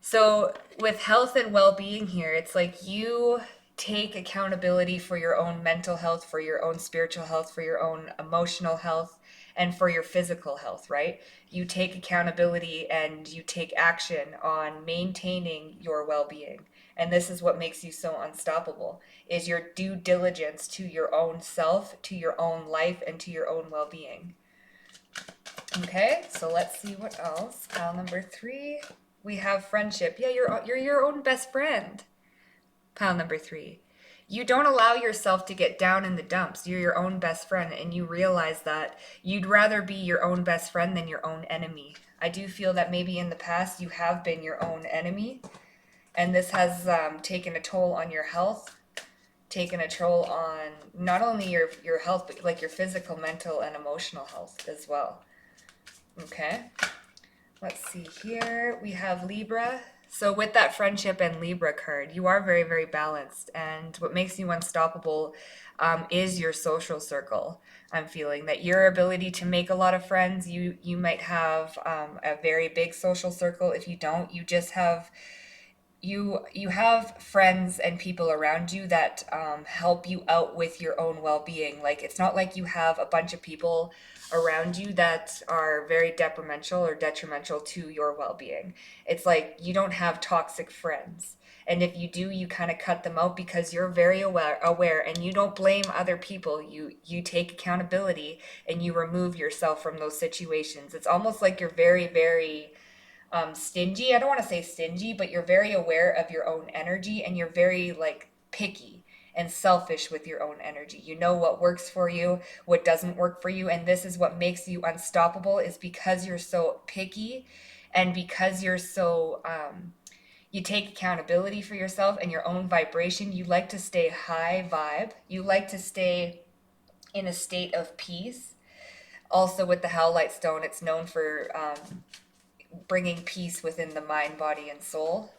So with health and well-being here, it's like you take accountability for your own mental health, for your own spiritual health, for your own emotional health, and for your physical health, right? You take accountability and you take action on maintaining your well-being. And this is what makes you so unstoppable, is your due diligence to your own self, to your own life, and to your own well-being. Okay, so let's see what else. Pile number 3, we have friendship. Yeah, you're your own best friend. Pile number 3. You don't allow yourself to get down in the dumps. You're your own best friend, and you realize that you'd rather be your own best friend than your own enemy. I do feel that maybe in the past you have been your own enemy, and this has taken a toll on your health, taken a toll on not only your health, but like your physical, mental, and emotional health as well. Okay, let's see here. We have Libra. So with that friendship and Libra card, you are very, very balanced. And what makes you unstoppable is your social circle. I'm feeling that your ability to make a lot of friends, you might have a very big social circle. If you don't, you just have you have friends and people around you that help you out with your own well-being. Like, it's not like you have a bunch of people around you that are very detrimental or detrimental to your well-being. It's like you don't have toxic friends. And if you do, you kind of cut them out because you're very aware, and you don't blame other people. You take accountability and you remove yourself from those situations. It's almost like you're very, very stingy. I don't want to say stingy, but you're very aware of your own energy, and you're very like picky, and selfish with your own energy. You know what works for you, what doesn't work for you, and this is what makes you unstoppable, is because you're so picky and because you're so you take accountability for yourself and your own vibration. You like to stay high vibe. You like to stay in a state of peace. Also, with the Howlite Stone, it's known for bringing peace within the mind, body, and soul.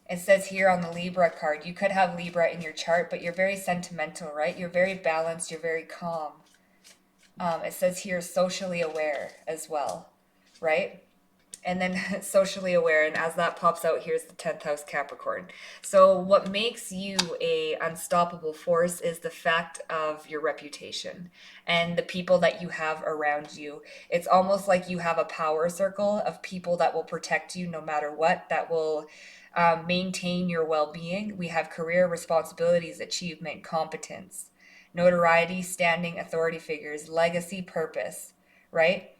It says here on the Libra card, you could have Libra in your chart, but you're very sentimental, right? You're very balanced, you're very calm. It says here socially aware as well, right? And then socially aware, and as that pops out, here's the 10th house Capricorn. So what makes you a unstoppable force is the fact of your reputation and the people that you have around you. It's almost like you have a power circle of people that will protect you no matter what, that will maintain your well-being. We have career, responsibilities, achievement, competence, notoriety, standing, authority figures, legacy, purpose, right?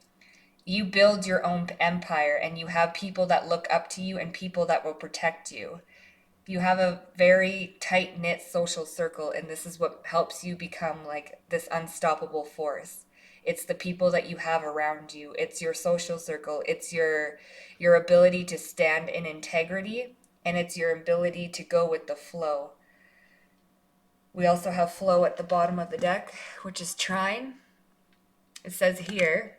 You build your own empire and you have people that look up to you and people that will protect you. You have a very tight knit social circle, and this is what helps you become like this unstoppable force. It's the people that you have around you. It's your social circle. It's your ability to stand in integrity, and it's your ability to go with the flow. We also have flow at the bottom of the deck, which is trine. It says here,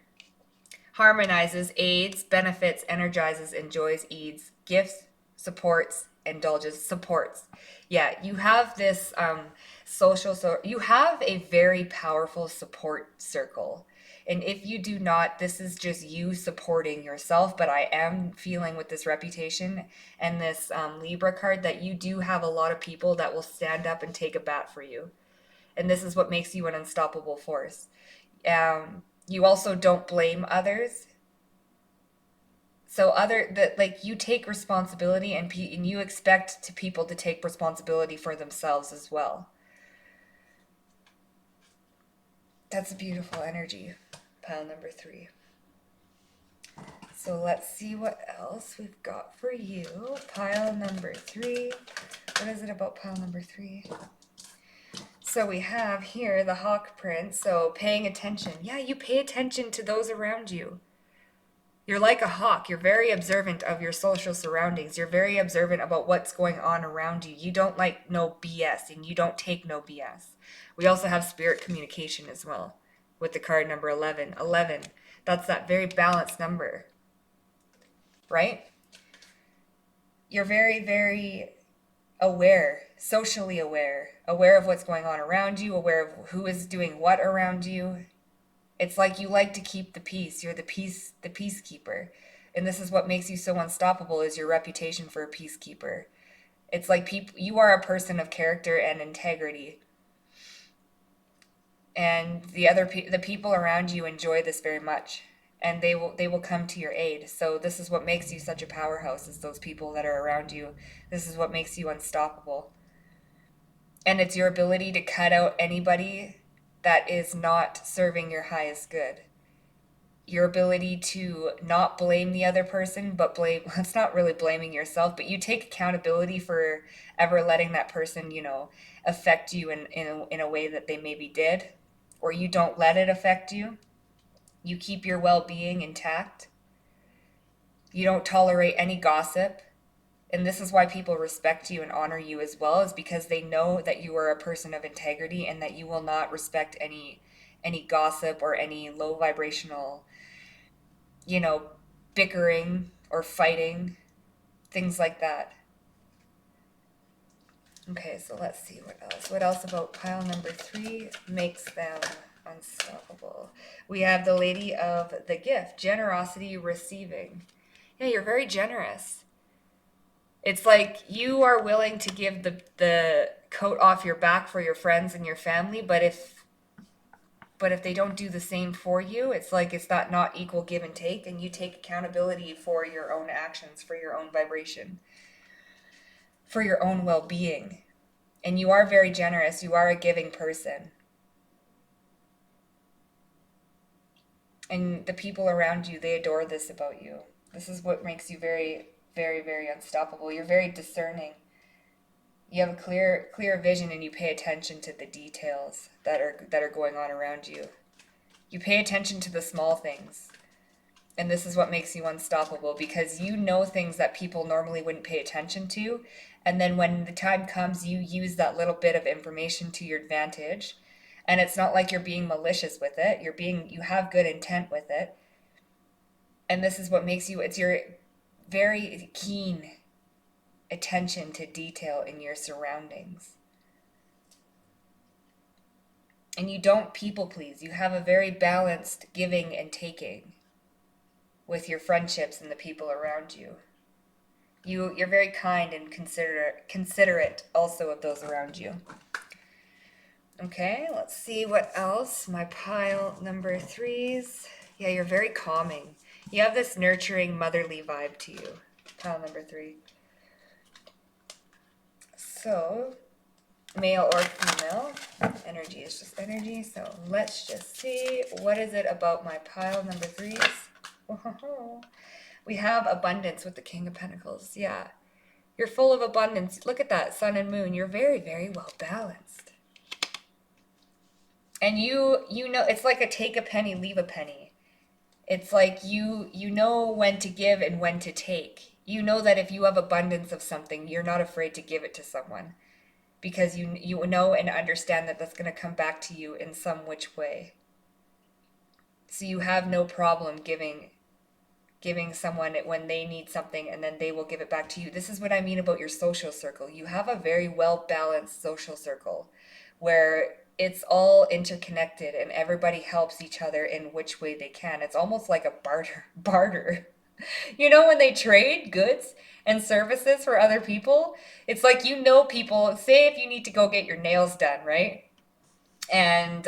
harmonizes, aids, benefits, energizes, enjoys, eats, gifts, supports, indulges, supports. Yeah, you have this social, so you have a very powerful support circle. And if you do not, this is just you supporting yourself. But I am feeling with this reputation and this Libra card that you do have a lot of people that will stand up and take a bat for you. And this is what makes you an unstoppable force. You also don't blame others. So other that like you take responsibility and you expect to people to take responsibility for themselves as well. That's a beautiful energy, pile number 3. So let's see what else we've got for you. Pile number 3. What is it about pile number 3? So we have here the Hawk Prince. So paying attention. Yeah, you pay attention to those around you. You're like a hawk. You're very observant of your social surroundings. You're very observant about what's going on around you. You don't like no BS, and you don't take no BS. We also have spirit communication as well with the card number 11. 11, that's that very balanced number, right? You're very, very aware, socially aware, aware of what's going on around you, aware of who is doing what around you. It's like you like to keep the peace. You're the peacekeeper. And this is what makes you so unstoppable, is your reputation for a peacekeeper. It's like you are a person of character and integrity. And the people around you enjoy this very much, and they will come to your aid. So this is what makes you such a powerhouse, is those people that are around you. This is what makes you unstoppable. And it's your ability to cut out anybody that is not serving your highest good. Your ability to not blame the other person, but blame, it's not really blaming yourself, but you take accountability for ever letting that person, affect you in a way that they maybe did, or you don't let it affect you. You keep your well-being intact. You don't tolerate any gossip. And this is why people respect you and honor you as well, is because they know that you are a person of integrity and that you will not respect any gossip or any low vibrational, bickering or fighting, things like that. Okay, so let's see what else. What else about pile number 3 makes them unstoppable? We have the Lady of the Gift, generosity, receiving. Yeah, you're very generous. It's like you are willing to give the coat off your back for your friends and your family, but if they don't do the same for you, it's like it's not equal give and take, and you take accountability for your own actions, for your own vibration, for your own well-being. And you are very generous. You are a giving person. And the people around you, they adore this about you. This is what makes you very, very, very unstoppable. You're very discerning. You have a clear vision, and you pay attention to the details that are going on around you. You pay attention to the small things. And this is what makes you unstoppable, because you know things that people normally wouldn't pay attention to. And then when the time comes, you use that little bit of information to your advantage. And it's not like you're being malicious with it. You have good intent with it. And this is what makes you, it's your very keen attention to detail in your surroundings. And you don't people please. You have a very balanced giving and taking with your friendships and the people around you. You're very kind and considerate also of those around you. Okay, let's see what else. My pile number threes. Yeah, you're very calming. You have this nurturing, motherly vibe to you. Pile number three. So, male or female, energy is just energy. So let's just see, what is it about my pile number threes? We have abundance with the King of Pentacles. Yeah, you're full of abundance. Look at that, sun and moon. You're very, very well balanced. And you know, it's like a take a penny, leave a penny. It's like you know when to give and when to take. You know that if you have abundance of something, you're not afraid to give it to someone, because you know and understand that that's going to come back to you in some which way. So you have no problem giving someone when they need something, and then they will give it back to you. This is what I mean about your social circle. You have a very well balanced social circle where it's all interconnected and everybody helps each other in which way they can. It's almost like a barter. You know, when they trade goods and services for other people, it's like, you know, people say if you need to go get your nails done, right? And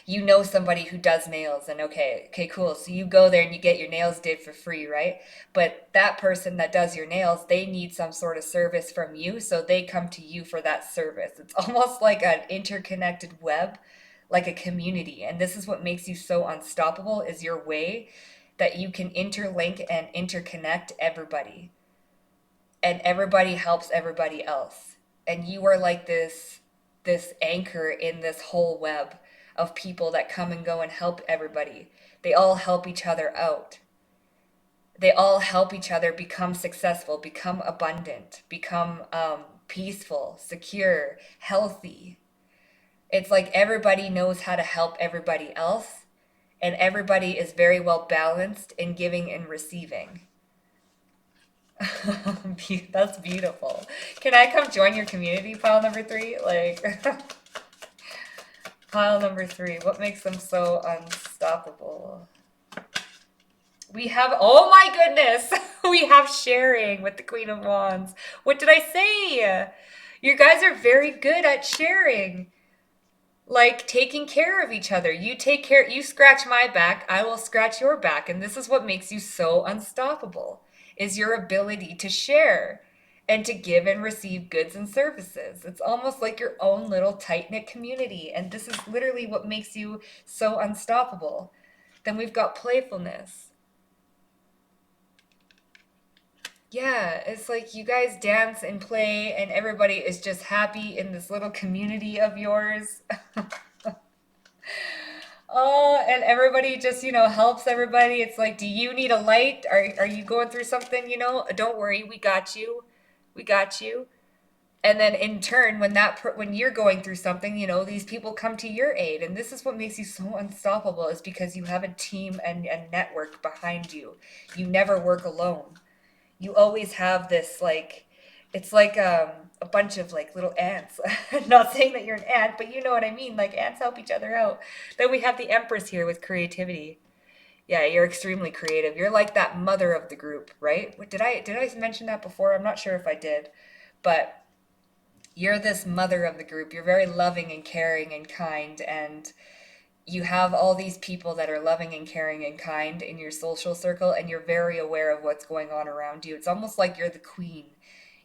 you know somebody who does nails, and okay, cool, so you go there and you get your nails did for free, right? But that person that does your nails, they need some sort of service from you, so they come to you for that service. It's almost like an interconnected web, like a community. And this is what makes you so unstoppable, is your way that you can interlink and interconnect everybody, and everybody helps everybody else. And you are like this anchor in this whole web of people that come and go and help everybody. They all help each other out. They all help each other become successful, become abundant, become peaceful, secure, healthy. It's like everybody knows how to help everybody else, and everybody is very well balanced in giving and receiving. That's beautiful. Can I come join your community, pile number three? Like, pile number three, what makes them so unstoppable? We have, oh my goodness, we have sharing with the Queen of Wands. What did I say? You guys are very good at sharing. Like taking care of each other. You take care, you scratch my back, I will scratch your back. And this is what makes you so unstoppable, is your ability to share and to give and receive goods and services. It's almost like your own little tight-knit community. And this is literally what makes you so unstoppable. Then we've got playfulness. Yeah, it's like you guys dance and play, and everybody is just happy in this little community of yours. Oh, and everybody just, helps everybody. It's like, do you need a light? Are you going through something, Don't worry, we got you. We got you. And then in turn, when you're going through something, these people come to your aid. And this is what makes you so unstoppable, is because you have a team and a network behind you. You never work alone. You always have this, like, it's like a bunch of like little ants. Not saying that you're an ant, but you know what I mean. Like, ants help each other out. Then we have the Empress here with creativity. Yeah, you're extremely creative. You're like that mother of the group, right? Did I mention that before? I'm not sure if I did, but you're this mother of the group. You're very loving and caring and kind, and you have all these people that are loving and caring and kind in your social circle, and you're very aware of what's going on around you. It's almost like you're the queen,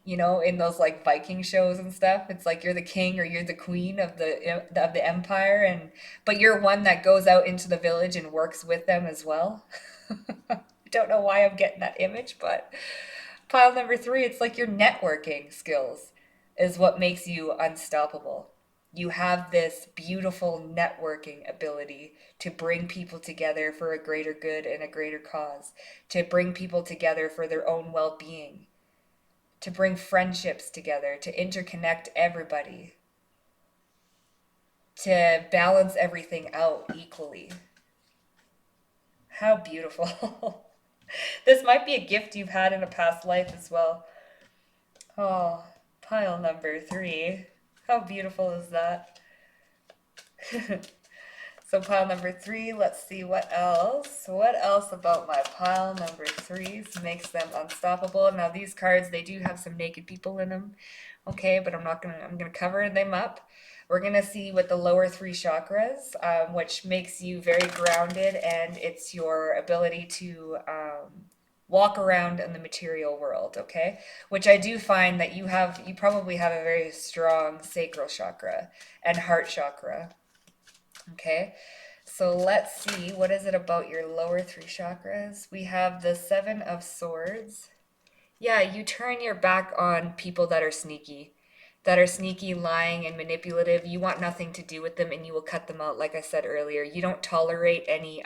in those like Viking shows and stuff. It's like you're the king or you're the queen of the empire, and but you're one that goes out into the village and works with them as well. I don't know why I'm getting that image, but pile number three, it's like your networking skills. is what makes you unstoppable. You have this beautiful networking ability to bring people together for a greater good and a greater cause, to bring people together for their own well being, to bring friendships together, to interconnect everybody, to balance everything out equally. How beautiful. This might be a gift you've had in a past life as well. Oh, pile number 3. How beautiful is that? So pile number 3, let's see what else. What else about my pile number 3s makes them unstoppable? Now these cards, they do have some naked people in them. Okay, but I'm gonna cover them up. We're gonna see what the lower 3 chakras, which makes you very grounded, and it's your ability to walk around in the material world, okay? Which I do find that you probably have a very strong sacral chakra and heart chakra. Okay, so let's see, what is it about your lower 3 chakras? We have the 7 of Swords. Yeah, you turn your back on people that are sneaky, lying, and manipulative. You want nothing to do with them, and you will cut them out, like I said earlier. You don't tolerate any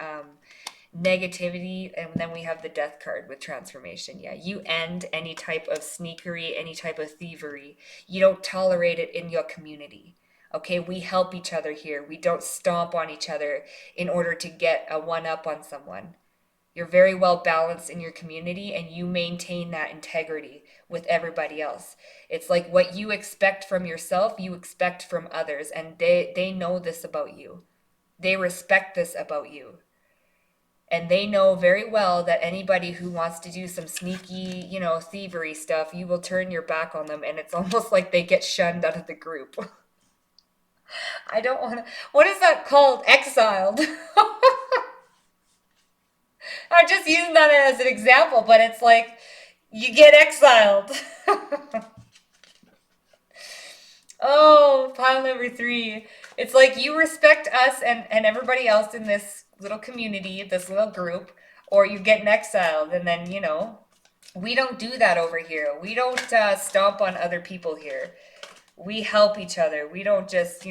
negativity. And then we have the Death card with transformation. Yeah, you end any type of sneakery, any type of thievery. You don't tolerate it in your community. Okay, we help each other here. We don't stomp on each other in order to get a one up on someone. You're very well balanced in your community, and you maintain that integrity with everybody else. It's like what you expect from yourself, you expect from others, and they know this about you. They respect this about you. And they know very well that anybody who wants to do some sneaky, thievery stuff, you will turn your back on them, and it's almost like they get shunned out of the group. I don't want to. What is that called? Exiled. I'm just using that as an example, but it's like you get exiled. Oh, pile number 3. It's like you respect us and everybody else in this little community, this little group, or you get exiled. And then, we don't do that over here. We don't stomp on other people here. We help each other. We don't just,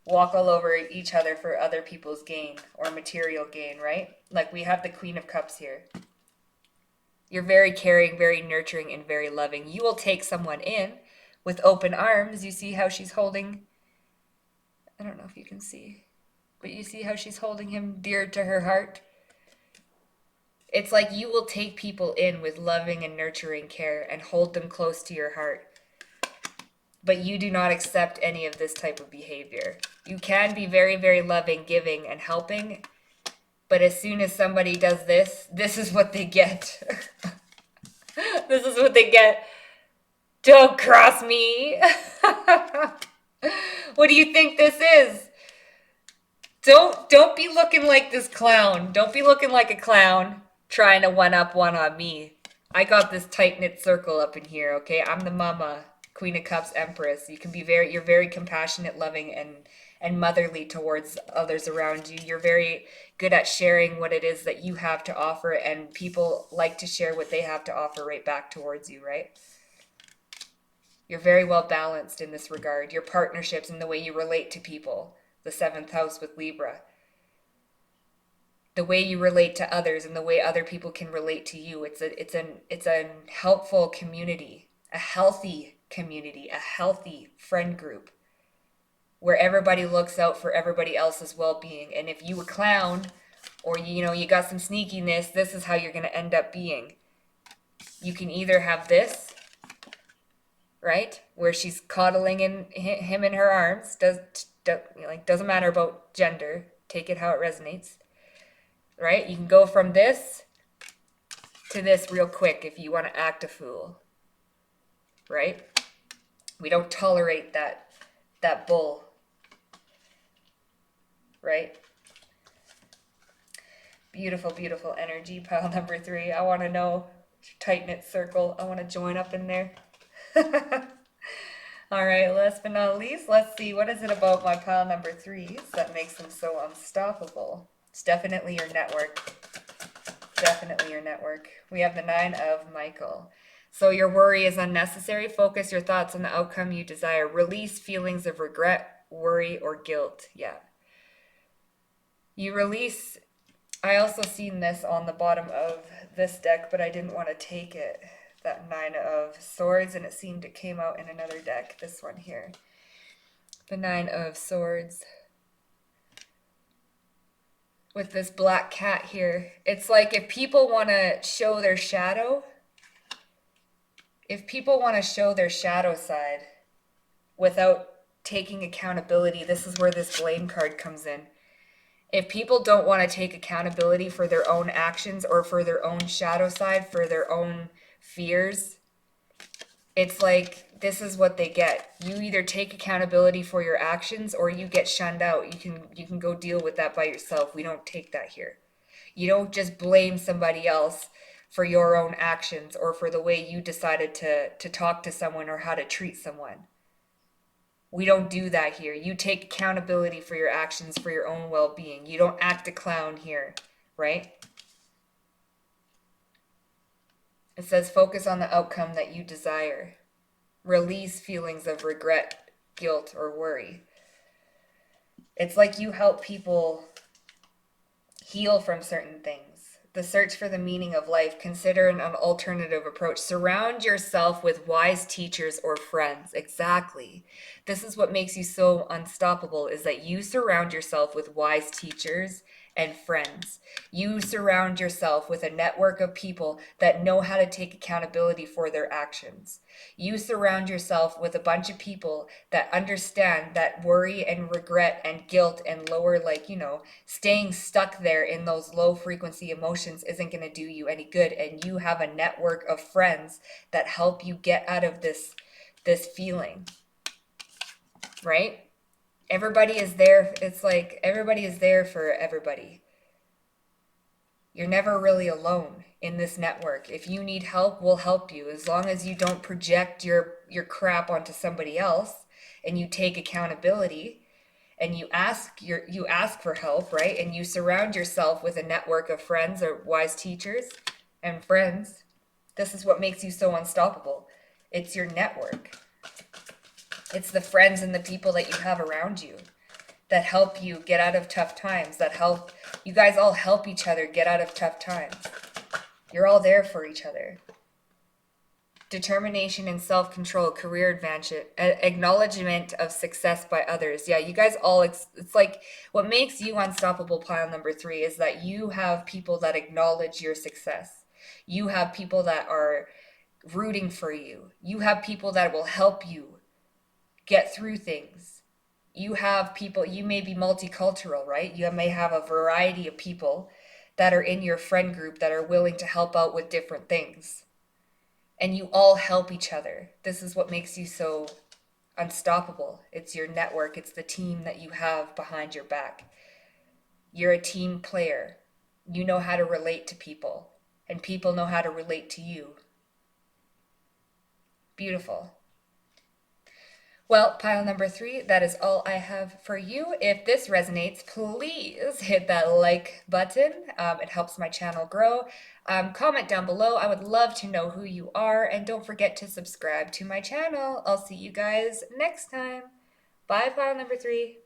walk all over each other for other people's gain or material gain, right? Like we have the Queen of Cups here. You're very caring, very nurturing, and very loving. You will take someone in with open arms. You see how she's holding, I don't know if you can see, but you see how she's holding him dear to her heart? It's like you will take people in with loving and nurturing care and hold them close to your heart. But you do not accept any of this type of behavior. You can be very, very loving, giving, and helping, but as soon as somebody does this, this is what they get. This is what they get. Don't cross me. What do you think this is? Don't be looking like this clown. Don't be looking like a clown trying to one on me. I got this tight-knit circle up in here, okay? I'm the mama, Queen of Cups, Empress. You're very compassionate, loving, and motherly towards others around you. You're very good at sharing what it is that you have to offer, and people like to share what they have to offer right back towards you, right? You're very well balanced in this regard. Your partnerships and the way you relate to people, the 7th house with Libra. The way you relate to others and the way other people can relate to you. It's a helpful community, a healthy community, a healthy friend group where everybody looks out for everybody else's well-being. And if you a clown or you got some sneakiness, this is how you're going to end up being. You can either have this, right, where she's coddling him in her arms, doesn't matter about gender, take it how it resonates, right? You can go from this to this real quick if you want to act a fool, right? We don't tolerate that bull, right? Beautiful, beautiful energy, pile number 3. I want to know, tight-knit circle. I want to join up in there. All right, last but not least, let's see, what is it about my pile number 3s that makes them so unstoppable? It's definitely your network. Definitely your network. We have the 9 of Michael. So your worry is unnecessary. Focus your thoughts on the outcome you desire. Release feelings of regret, worry, or guilt. Yeah. You release. I also seen this on the bottom of this deck, but I didn't want to take it. That Nine of Swords, and it seemed it came out in another deck. This one here. The Nine of Swords. With this black cat here. It's like if people want to show their shadow, side without taking accountability, this is where this blame card comes in. If people don't want to take accountability for their own actions or for their own shadow side, for their own fears, it's like this is what they get. You either take accountability for your actions or you get shunned out. You can go deal with that by yourself. We don't take that here. You don't just blame somebody else for your own actions or for the way you decided to talk to someone or how to treat someone. We don't do that here. You take accountability for your actions, for your own well-being. You don't act a clown here, right? It says focus on the outcome that you desire. Release feelings of regret, guilt, or worry. It's like you help people heal from certain things. The search for the meaning of life. Consider an alternative approach. Surround yourself with wise teachers or friends. Exactly. This is what makes you so unstoppable, is that you surround yourself with wise teachers and friends. You surround yourself with a network of people that know how to take accountability for their actions. You surround yourself with a bunch of people that understand that worry and regret and guilt and lower, staying stuck there in those low frequency emotions isn't going to do you any good. And you have a network of friends that help you get out of this feeling, right? Everybody is there. It's like everybody is there for everybody. You're never really alone in this network. If you need help, we'll help you, as long as you don't project your crap onto somebody else and you take accountability and you ask for help, right? And you surround yourself with a network of friends or wise teachers and friends. This is what makes you so unstoppable. It's your network. It's the friends and the people that you have around you that help you get out of tough times, that help you guys all help each other get out of tough times. You're all there for each other. Determination and self-control, career advancement, acknowledgement of success by others. Yeah, you guys all, it's like what makes you unstoppable, pile number 3, is that you have people that acknowledge your success. You have people that are rooting for you. You have people that will help you get through things. You have people, you may be multicultural, right? You may have a variety of people that are in your friend group that are willing to help out with different things. And you all help each other. This is what makes you so unstoppable. It's your network. It's the team that you have behind your back. You're a team player. You know how to relate to people, and people know how to relate to you. Beautiful. Well, pile number 3, that is all I have for you. If this resonates, please hit that like button. It helps my channel grow. Comment down below. I would love to know who you are. And don't forget to subscribe to my channel. I'll see you guys next time. Bye, pile number 3.